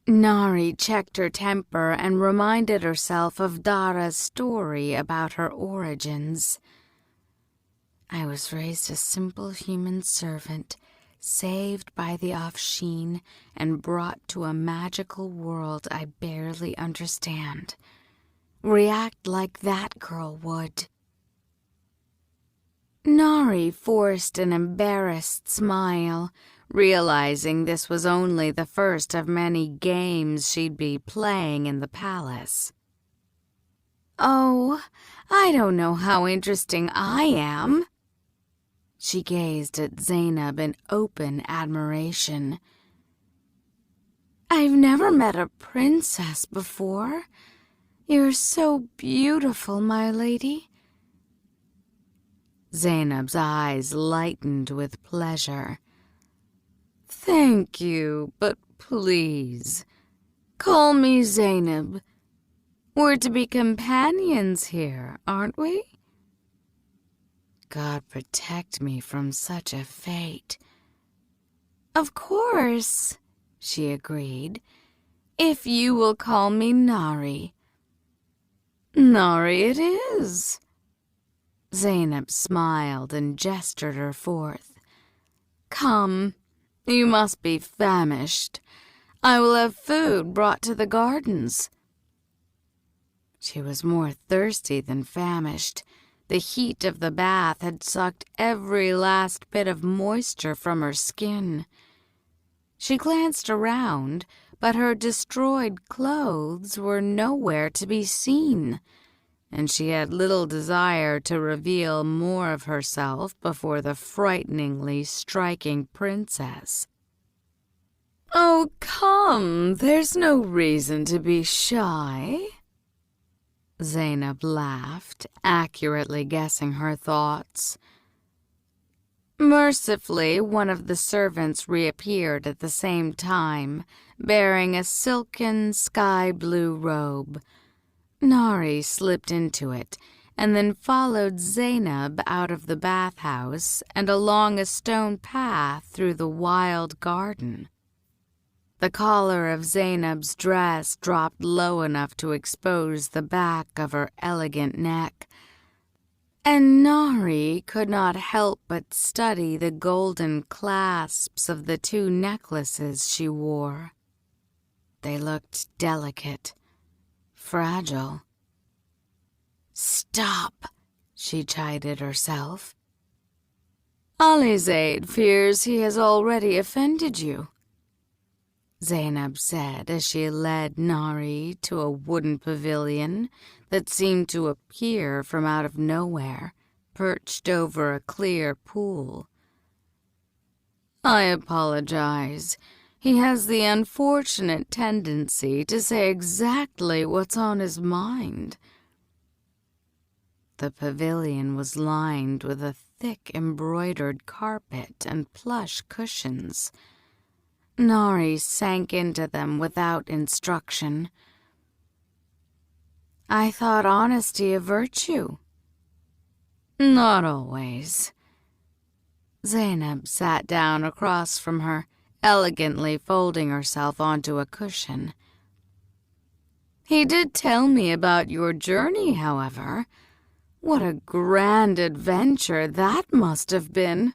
Nahri checked her temper and reminded herself of Dara's story about her origins. "I was raised a simple human servant, saved by the Afshin and brought to a magical world I barely understand. React like that girl would." Nahri forced an embarrassed smile, realizing this was only the first of many games she'd be playing in the palace. "Oh, I don't know how interesting I am." She gazed at Zainab in open admiration. "I've never met a princess before. You're so beautiful, my lady." Zainab's eyes lightened with pleasure. "Thank you, but please, call me Zainab. We're to be companions here, aren't we?" God protect me from such a fate. "Of course," she agreed, "if you will call me Nahri." "Nahri it is." Zainab smiled and gestured her forth. "Come, you must be famished. I will have food brought to the gardens." She was more thirsty than famished. The heat of the bath had sucked every last bit of moisture from her skin. She glanced around, but her destroyed clothes were nowhere to be seen, and she had little desire to reveal more of herself before the frighteningly striking princess. "Oh, come, there's no reason to be shy." Zainab laughed, accurately guessing her thoughts. Mercifully, one of the servants reappeared at the same time, bearing a silken sky-blue robe. Nahri slipped into it, and then followed Zainab out of the bathhouse and along a stone path through the wild garden. The collar of Zainab's dress dropped low enough to expose the back of her elegant neck, and Nahri could not help but study the golden clasps of the two necklaces she wore. They looked delicate, fragile. "Stop," she chided herself. "Alizaid fears he has already offended you," Zainab said as she led Nahri to a wooden pavilion that seemed to appear from out of nowhere, perched over a clear pool. "I apologize. He has the unfortunate tendency to say exactly what's on his mind." The pavilion was lined with a thick embroidered carpet and plush cushions. Nahri sank into them without instruction. "I thought honesty a virtue." "Not always." Zainab sat down across from her, elegantly folding herself onto a cushion. He did tell me about your journey, however. What a grand adventure that must have been."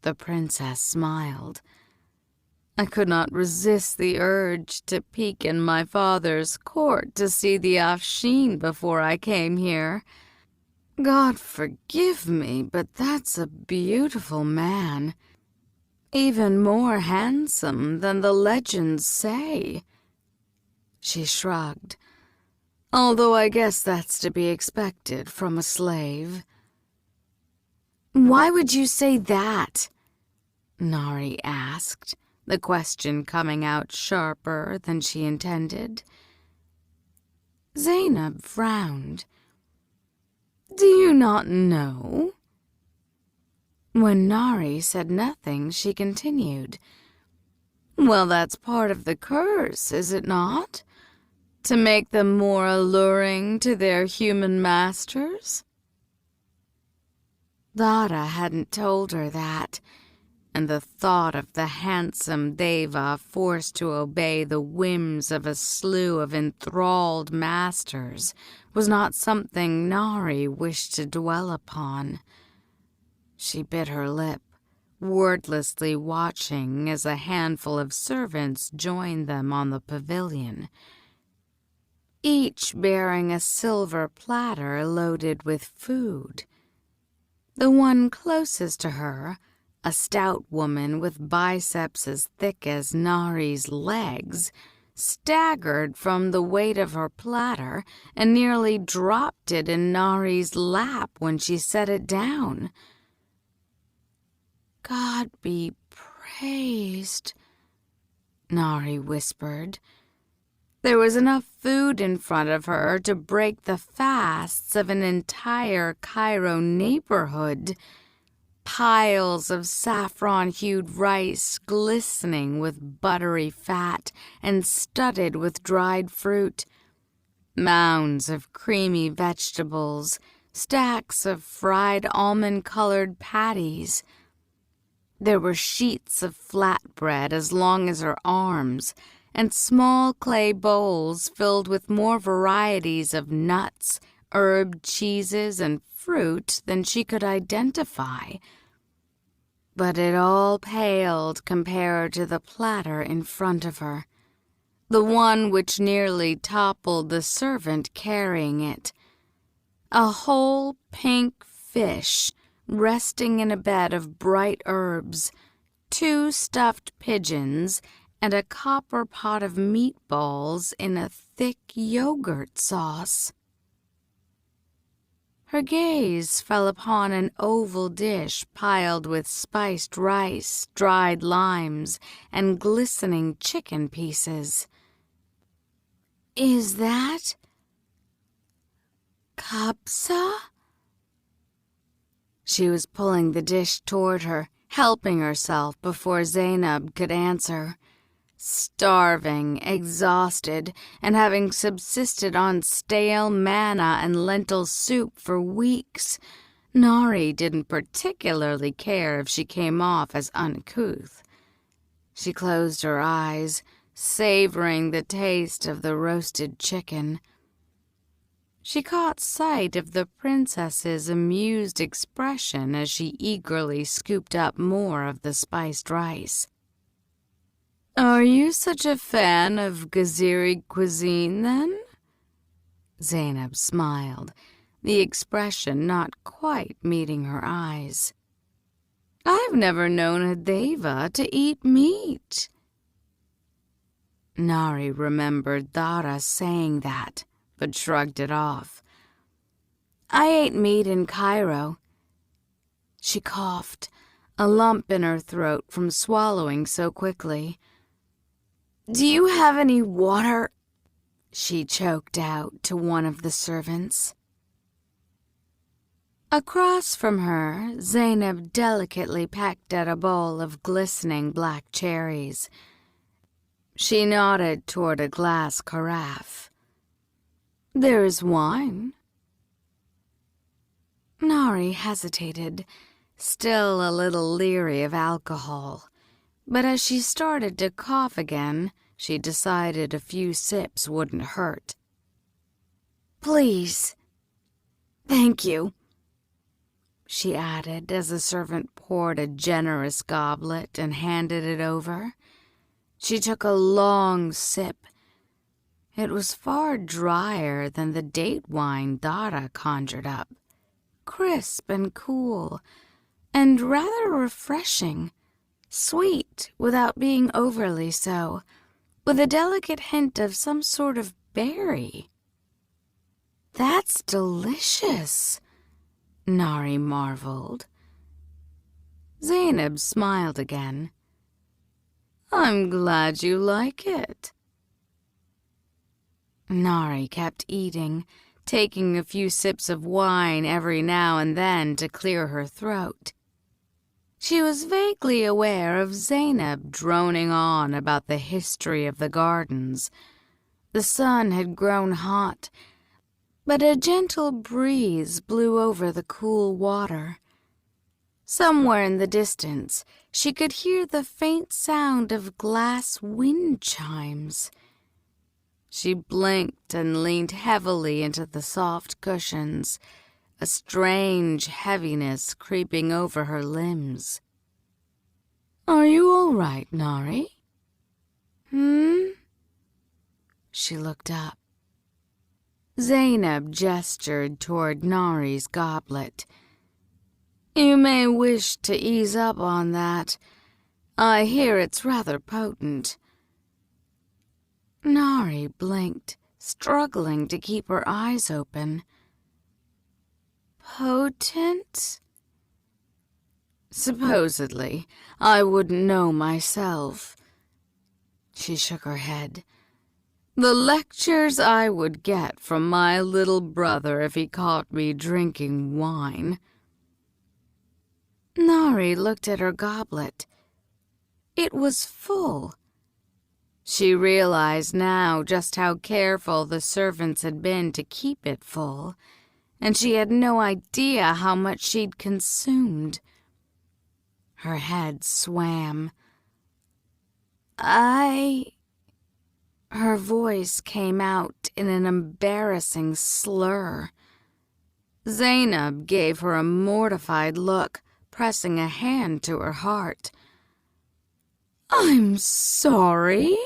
The princess smiled. "I could not resist the urge to peek in my father's court to see the Afshin before I came here. God forgive me, but that's a beautiful man. Even more handsome than the legends say." She shrugged. "Although I guess that's to be expected from a slave." "Why would you say that?" Nahri asked, the question coming out sharper than she intended. Zainab frowned. "Do you not know?" When Nahri said nothing, she continued. "Well, that's part of the curse, is it not? To make them more alluring to their human masters?" Dara hadn't told her that, and the thought of the handsome Deva forced to obey the whims of a slew of enthralled masters was not something Nahri wished to dwell upon. She bit her lip, wordlessly watching as a handful of servants joined them on the pavilion, each bearing a silver platter loaded with food. The one closest to her, a stout woman with biceps as thick as Nahri's legs, staggered from the weight of her platter and nearly dropped it in Nahri's lap when she set it down. "God be praised," Nahri whispered. There was enough food in front of her to break the fasts of an entire Cairo neighborhood. Piles of saffron-hued rice glistening with buttery fat and studded with dried fruit. Mounds of creamy vegetables, stacks of fried almond-colored patties. There were sheets of flatbread as long as her arms, and small clay bowls filled with more varieties of nuts, herb cheeses, and fruit than she could identify. But it all paled compared to the platter in front of her, the one which nearly toppled the servant carrying it. A whole pink fish resting in a bed of bright herbs, 2 stuffed pigeons, and a copper pot of meatballs in a thick yogurt sauce. Her gaze fell upon an oval dish piled with spiced rice, dried limes, and glistening chicken pieces. "Is that kabsa?" She was pulling the dish toward her, helping herself before Zainab could answer. Starving, exhausted, and having subsisted on stale manna and lentil soup for weeks, Nahri didn't particularly care if she came off as uncouth. She closed her eyes, savoring the taste of the roasted chicken. She caught sight of the princess's amused expression as she eagerly scooped up more of the spiced rice. "Are you such a fan of Gaziri cuisine, then?" Zainab smiled, the expression not quite meeting her eyes. "I've never known a Deva to eat meat." Nahri remembered Dara saying that, but shrugged it off. "I ate meat in Cairo." She coughed, a lump in her throat from swallowing so quickly. "Do you have any water?" she choked out to one of the servants. Across from her, Zainab delicately pecked at a bowl of glistening black cherries. She nodded toward a glass carafe. "There is wine." Nahri hesitated, still a little leery of alcohol, but as she started to cough again, She decided a few sips wouldn't hurt. "Please. Thank you," she added as the servant poured a generous goblet and handed it over. She took a long sip. It was far drier than the date wine Dara conjured up, crisp and cool, and rather refreshing, sweet without being overly so, with a delicate hint of some sort of berry. "That's delicious," Nahri marveled. Zainab smiled again. "I'm glad you like it." Nahri kept eating, taking a few sips of wine every now and then to clear her throat. She was vaguely aware of Zainab droning on about the history of the gardens. The sun had grown hot, but a gentle breeze blew over the cool water. Somewhere in the distance, she could hear the faint sound of glass wind chimes. She blinked and leaned heavily into the soft cushions, a strange heaviness creeping over her limbs. "Are you all right, Nahri?" She looked up. Zainab gestured toward Nahri's goblet. "You may wish to ease up on that. I hear it's rather potent." Nahri blinked, struggling to keep her eyes open. "Potent?" "Supposedly. I wouldn't know myself." She shook her head. "The lectures I would get from my little brother if he caught me drinking wine." Nahri looked at her goblet. It was full. She realized now just how careful the servants had been to keep it full, and she had no idea how much she'd consumed. Her head swam. Her voice came out in an embarrassing slur. Zainab gave her a mortified look, pressing a hand to her heart. "I'm sorry,"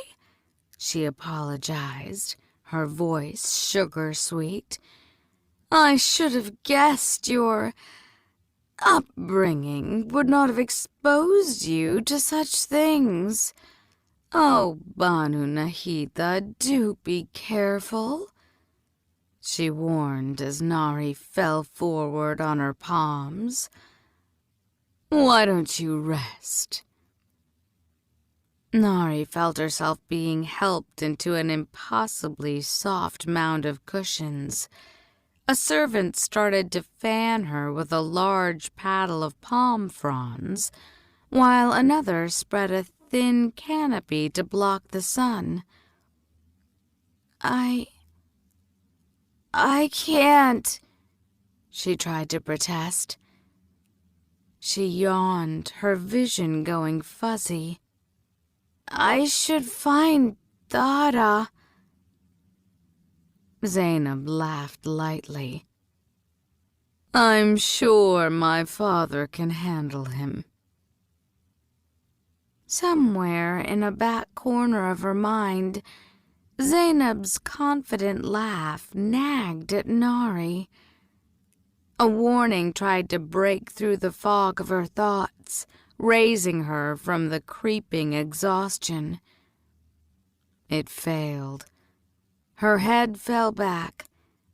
she apologized, her voice sugar-sweet. "I should have guessed your upbringing would not have exposed you to such things. Oh, Banu Nahida, do be careful," she warned as Nahri fell forward on her palms. "Why don't you rest?" Nahri felt herself being helped into an impossibly soft mound of cushions. A servant started to fan her with a large paddle of palm fronds, while another spread a thin canopy to block the sun. I can't," she tried to protest. She yawned, her vision going fuzzy. "I should find Dara." Zainab laughed lightly. "I'm sure my father can handle him." Somewhere in a back corner of her mind, Zainab's confident laugh nagged at Nahri. A warning tried to break through the fog of her thoughts, raising her from the creeping exhaustion. It failed. Her head fell back,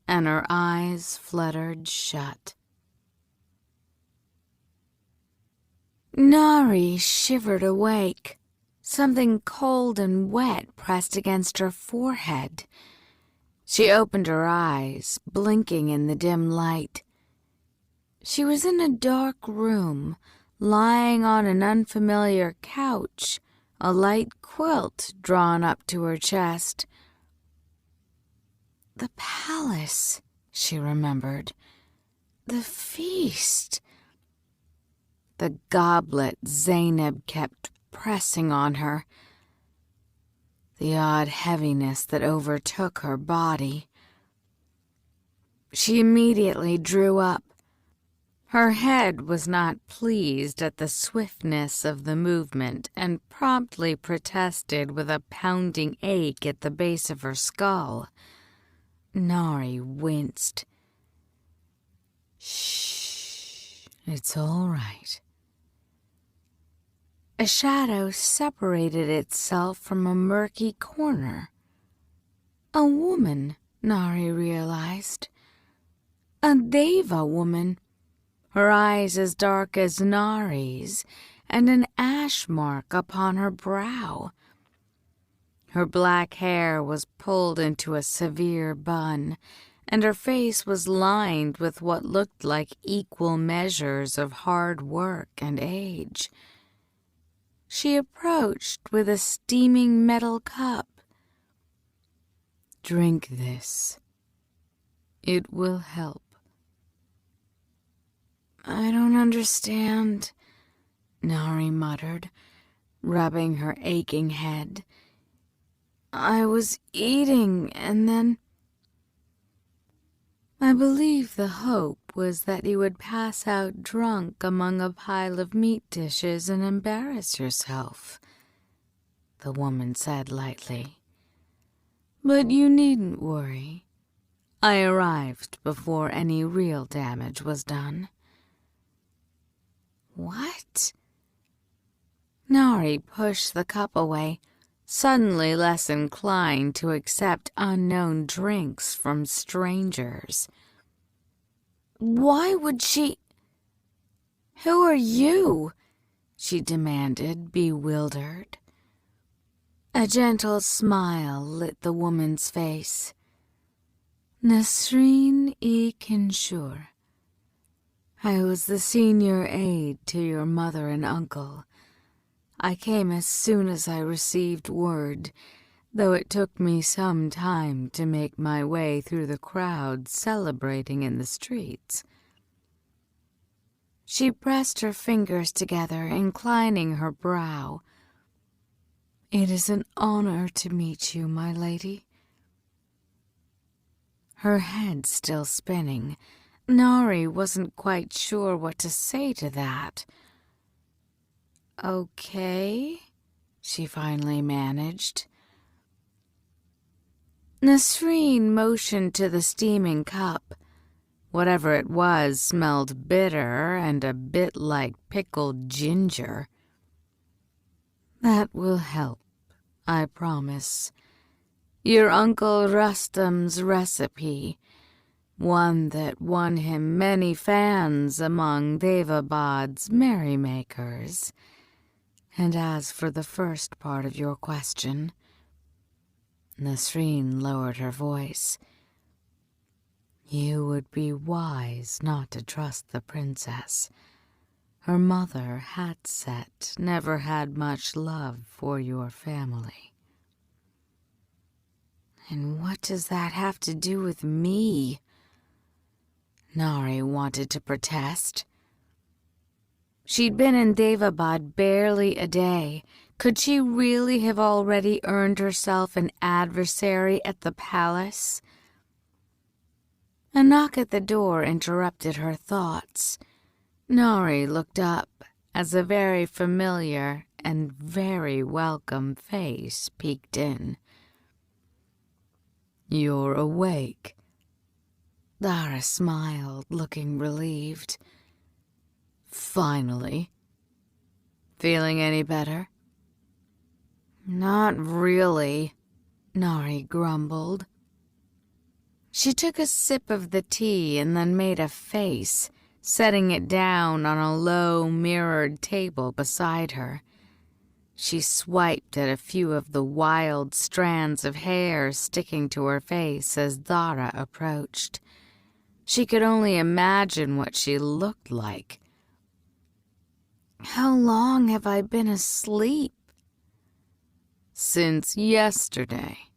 and her eyes fluttered shut. Nahri shivered awake. Something cold and wet pressed against her forehead. She opened her eyes, blinking in the dim light. She was in a dark room, lying on an unfamiliar couch, a light quilt drawn up to her chest. The palace, she remembered. The feast. The goblet Zainab kept pressing on her. the odd heaviness that overtook her body. She immediately drew up. Her head was not pleased at the swiftness of the movement and promptly protested with a pounding ache at the base of her skull. Nahri winced. "Shh, it's all right." A shadow separated itself from a murky corner. A woman, Nahri realized. A Deva woman. Her eyes as dark as Nahri's, and an ash mark upon her brow. Her black hair was pulled into a severe bun, and her face was lined with what looked like equal measures of hard work and age. She approached with a steaming metal cup. "Drink this. It will help." "I don't understand," Nahri muttered, rubbing her aching head. "I was eating, and then—" "I believe the hope was that you would pass out drunk among a pile of meat dishes and embarrass yourself," the woman said lightly. "But you needn't worry. I arrived before any real damage was done." "What?" Nahri pushed the cup away, suddenly less inclined to accept unknown drinks from strangers. "Why would she—" "Who are you?" she demanded, bewildered. A gentle smile lit the woman's face. "Nasreen-e-Kinshur. I was the senior aide to your mother and uncle. I came as soon as I received word, though it took me some time to make my way through the crowd celebrating in the streets." She pressed her fingers together, inclining her brow. "It is an honor to meet you, my lady." Her head still spinning, Nahri wasn't quite sure what to say to that. "Okay," she finally managed. Nasreen motioned to the steaming cup. Whatever it was smelled bitter and a bit like pickled ginger. "That will help, I promise. Your Uncle Rustam's recipe, one that won him many fans among Daevabad's merrymakers. And as for the first part of your question," Nasreen lowered her voice, "you would be wise not to trust the princess. Her mother, Hatset, never had much love for your family." "And what does that have to do with me?" Nahri wanted to protest. She'd been in Daevabad barely a day. Could she really have already earned herself an adversary at the palace? A knock at the door interrupted her thoughts. Nahri looked up as a very familiar and very welcome face peeked in. "You're awake." Dara smiled, looking relieved. "Finally. Feeling any better?" "Not really," Nahri grumbled. She took a sip of the tea and then made a face, setting it down on a low, mirrored table beside her. She swiped at a few of the wild strands of hair sticking to her face as Dara approached. She could only imagine what she looked like. "How long have I been asleep?" "Since yesterday."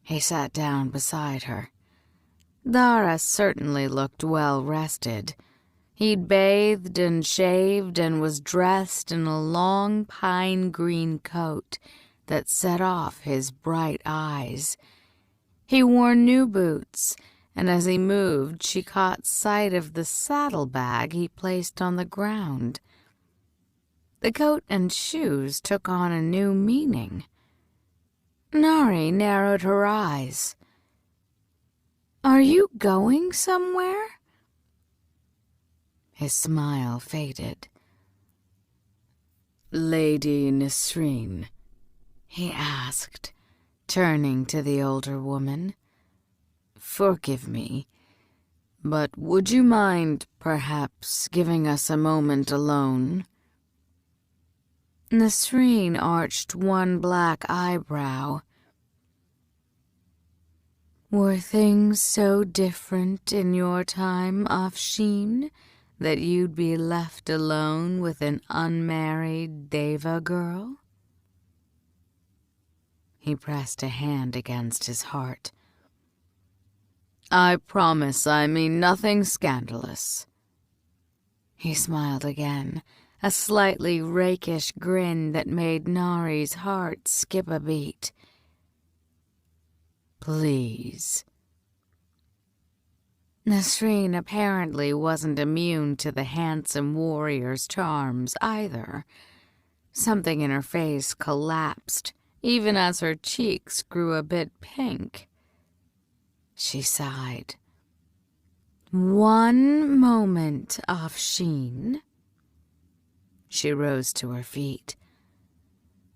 He sat down beside her. Dara certainly looked well rested. He'd bathed and shaved and was dressed in a long pine green coat that set off his bright eyes. He wore new boots, and as he moved, she caught sight of the saddlebag he placed on the ground. The coat and shoes took on a new meaning. Nahri narrowed her eyes. "Are you going somewhere?" His smile faded. "Lady Nasreen," he asked, turning to the older woman, "forgive me, but would you mind, perhaps, giving us a moment alone?" Nasreen arched one black eyebrow. "Were things so different in your time, Afshin, that you'd be left alone with an unmarried Deva girl?" He pressed a hand against his heart. "I promise I mean nothing scandalous." He smiled again, a slightly rakish grin that made Nahri's heart skip a beat. "Please." Nasreen apparently wasn't immune to the handsome warrior's charms either. Something in her face collapsed, even as her cheeks grew a bit pink. She sighed. "One moment, Afshin." She rose to her feet.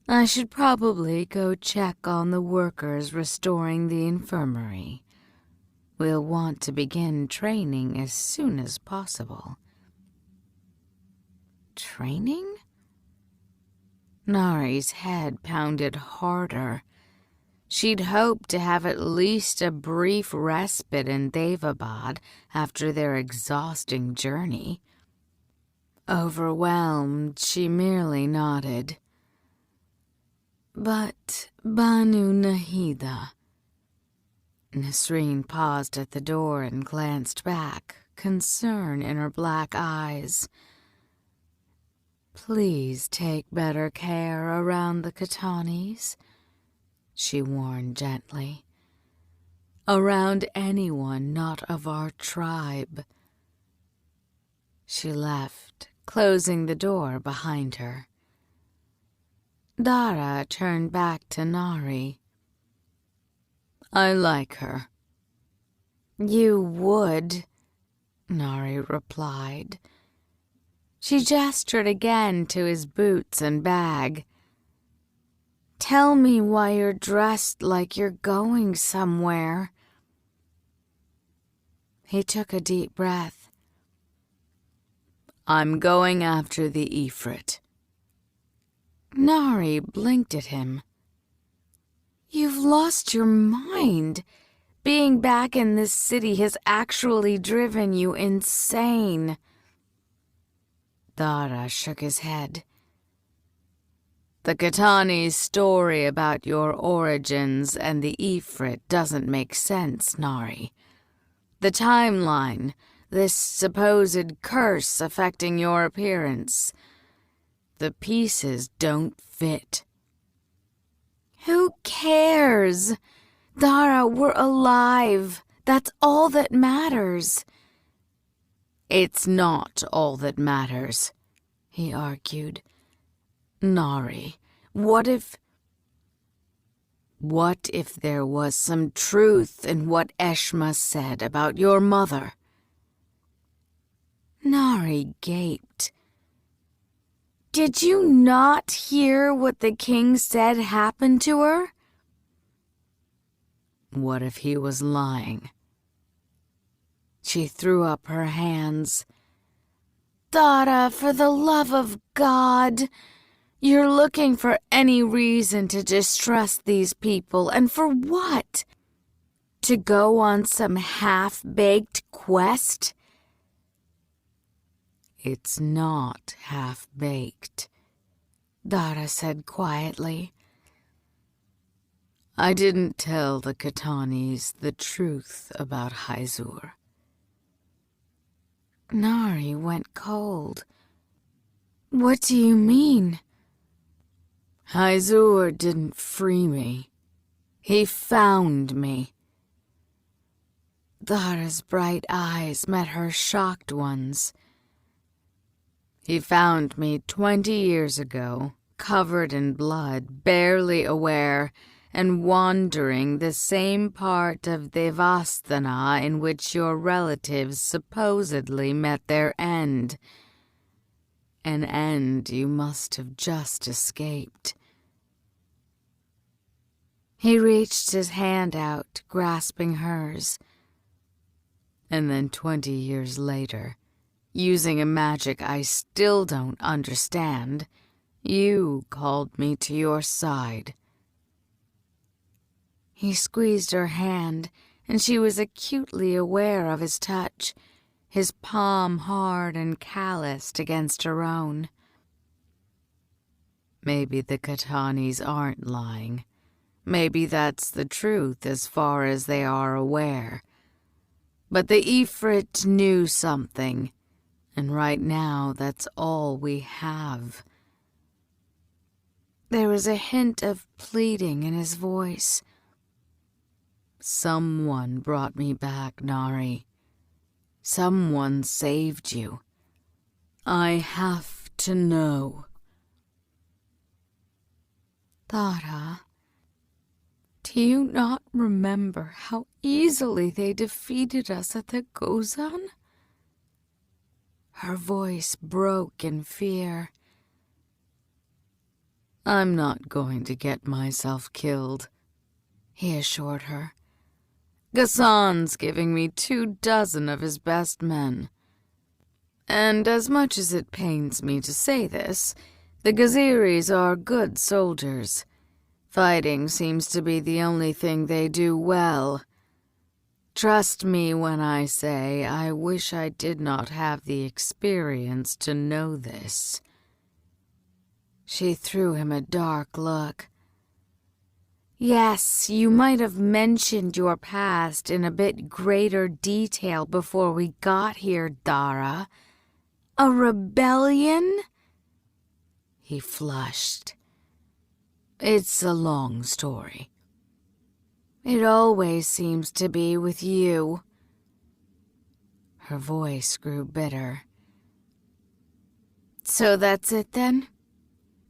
"I should probably go check on the workers restoring the infirmary. We'll want to begin training as soon as possible." Training? Nahri's head pounded harder. She'd hoped to have at least a brief respite in Daevabad after their exhausting journey. Overwhelmed, she merely nodded. "But Banu Nahida..." Nasreen paused at the door and glanced back, concern in her black eyes. "Please take better care around the Katanis," she warned gently. "Around anyone not of our tribe." She left, closing the door behind her. Dara turned back to Nahri. "I like her." "You would," Nahri replied. She gestured again to his boots and bag. "Tell me why you're dressed like you're going somewhere." He took a deep breath. "I'm going after the Ifrit." Nahri blinked at him. "You've lost your mind. Being back in this city has actually driven you insane." Dara shook his head. "The Katani's story about your origins and the Ifrit doesn't make sense, Nahri. The timeline, this supposed curse affecting your appearance, the pieces don't fit." "Who cares? Dara, we're alive. That's all that matters." "It's not all that matters," he argued. "Nahri, what if there was some truth in what Eshma said about your mother?" Nahri gaped. "Did you not hear what the king said happened to her?" "What if he was lying?" She threw up her hands. "Dara, for the love of God! You're looking for any reason to distrust these people, and for what? To go on some half-baked quest?" "It's not half-baked," Dara said quietly. "I didn't tell the Katanis the truth about Haizur." Nahri went cold. "What do you mean?" Hyzur didn't free me. He found me. Dara's bright eyes met her shocked ones. He found me 20 years ago, covered in blood, barely aware, and wandering the same part of Devasthana in which your relatives supposedly met their end. An end you must have just escaped. He reached his hand out, grasping hers. And then 20 years later, using a magic I still don't understand, you called me to your side. He squeezed her hand, and she was acutely aware of his touch, his palm hard and calloused against her own. Maybe the Katanis aren't lying. Maybe that's the truth as far as they are aware. But the Ifrit knew something, and right now that's all we have. There was a hint of pleading in his voice. Someone brought me back, Nahri. Someone saved you. I have to know. Dara, do you not remember how easily they defeated us at the Gozan? Her voice broke in fear. I'm not going to get myself killed, he assured her. Ghassan's giving me 24 of his best men. And as much as it pains me to say this, the Ghaziris are good soldiers. Fighting seems to be the only thing they do well. Trust me when I say I wish I did not have the experience to know this. She threw him a dark look. Yes, you might have mentioned your past in a bit greater detail before we got here, Dara. A rebellion? He flushed. It's a long story. It always seems to be with you. Her voice grew bitter. So that's it then?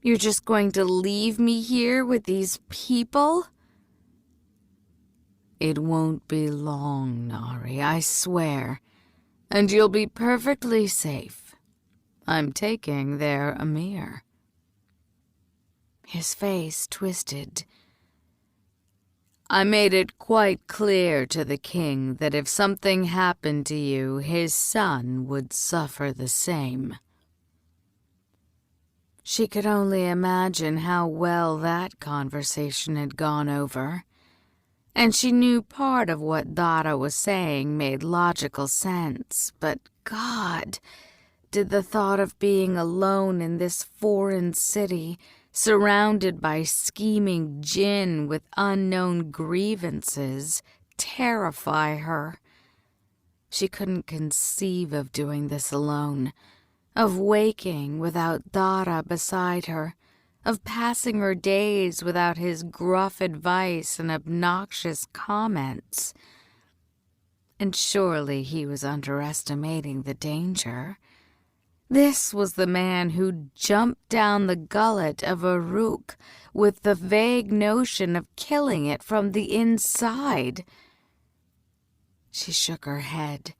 You're just going to leave me here with these people? It won't be long, Nahri, I swear. And you'll be perfectly safe. I'm taking their Amir. His face twisted. I made it quite clear to the king that if something happened to you, his son would suffer the same. She could only imagine how well that conversation had gone over, and she knew part of what Dara was saying made logical sense, but God, did the thought of being alone in this foreign city, surrounded by scheming Djinn with unknown grievances, terrify her. She couldn't conceive of doing this alone, of waking without Dara beside her, of passing her days without his gruff advice and obnoxious comments. And surely he was underestimating the danger. This was the man who jumped down the gullet of a rook with the vague notion of killing it from the inside. She shook her head.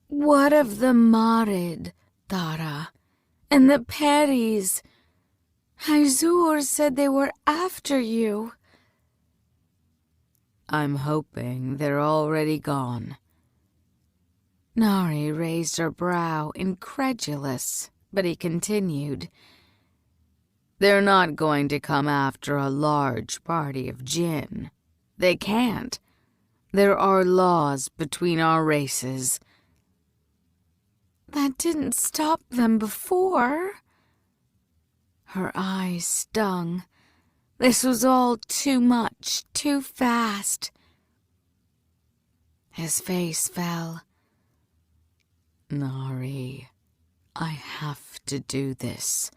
What of the Marid, Dara, and the Peris? Hyzur said they were after you. I'm hoping they're already gone. Nahri raised her brow, incredulous, but he continued. They're not going to come after a large party of Djinn. They can't. There are laws between our races. That didn't stop them before. Her eyes stung. This was all too much, too fast. His face fell. Nahri, I have to do this.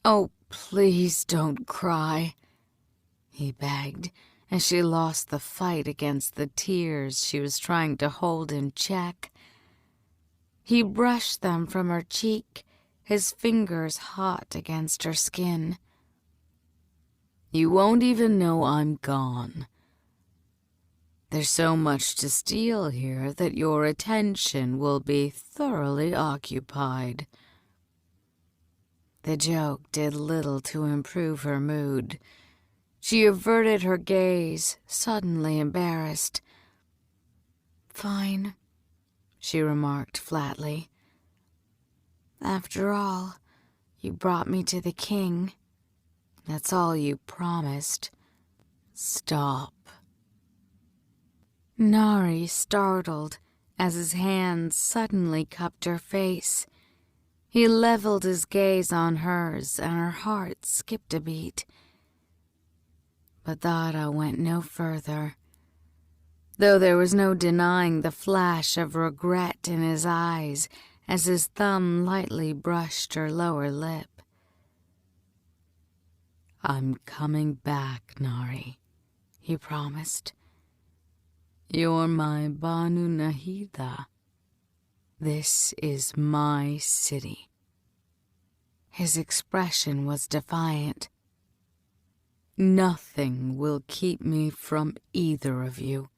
Oh, please don't cry, he begged, as she lost the fight against the tears she was trying to hold in check. He brushed them from her cheek, his fingers hot against her skin. You won't even know I'm gone. There's so much to steal here that your attention will be thoroughly occupied. The joke did little to improve her mood. She averted her gaze, suddenly embarrassed. Fine, she remarked flatly. After all, you brought me to the king. That's all you promised. Stop. Nahri startled as his hands suddenly cupped her face. He leveled his gaze on hers, and her heart skipped a beat. But Dara went no further, though there was no denying the flash of regret in his eyes as his thumb lightly brushed her lower lip. I'm coming back, Nahri, he promised. You're my Banu Nahida. This is my city. His expression was defiant. Nothing will keep me from either of you.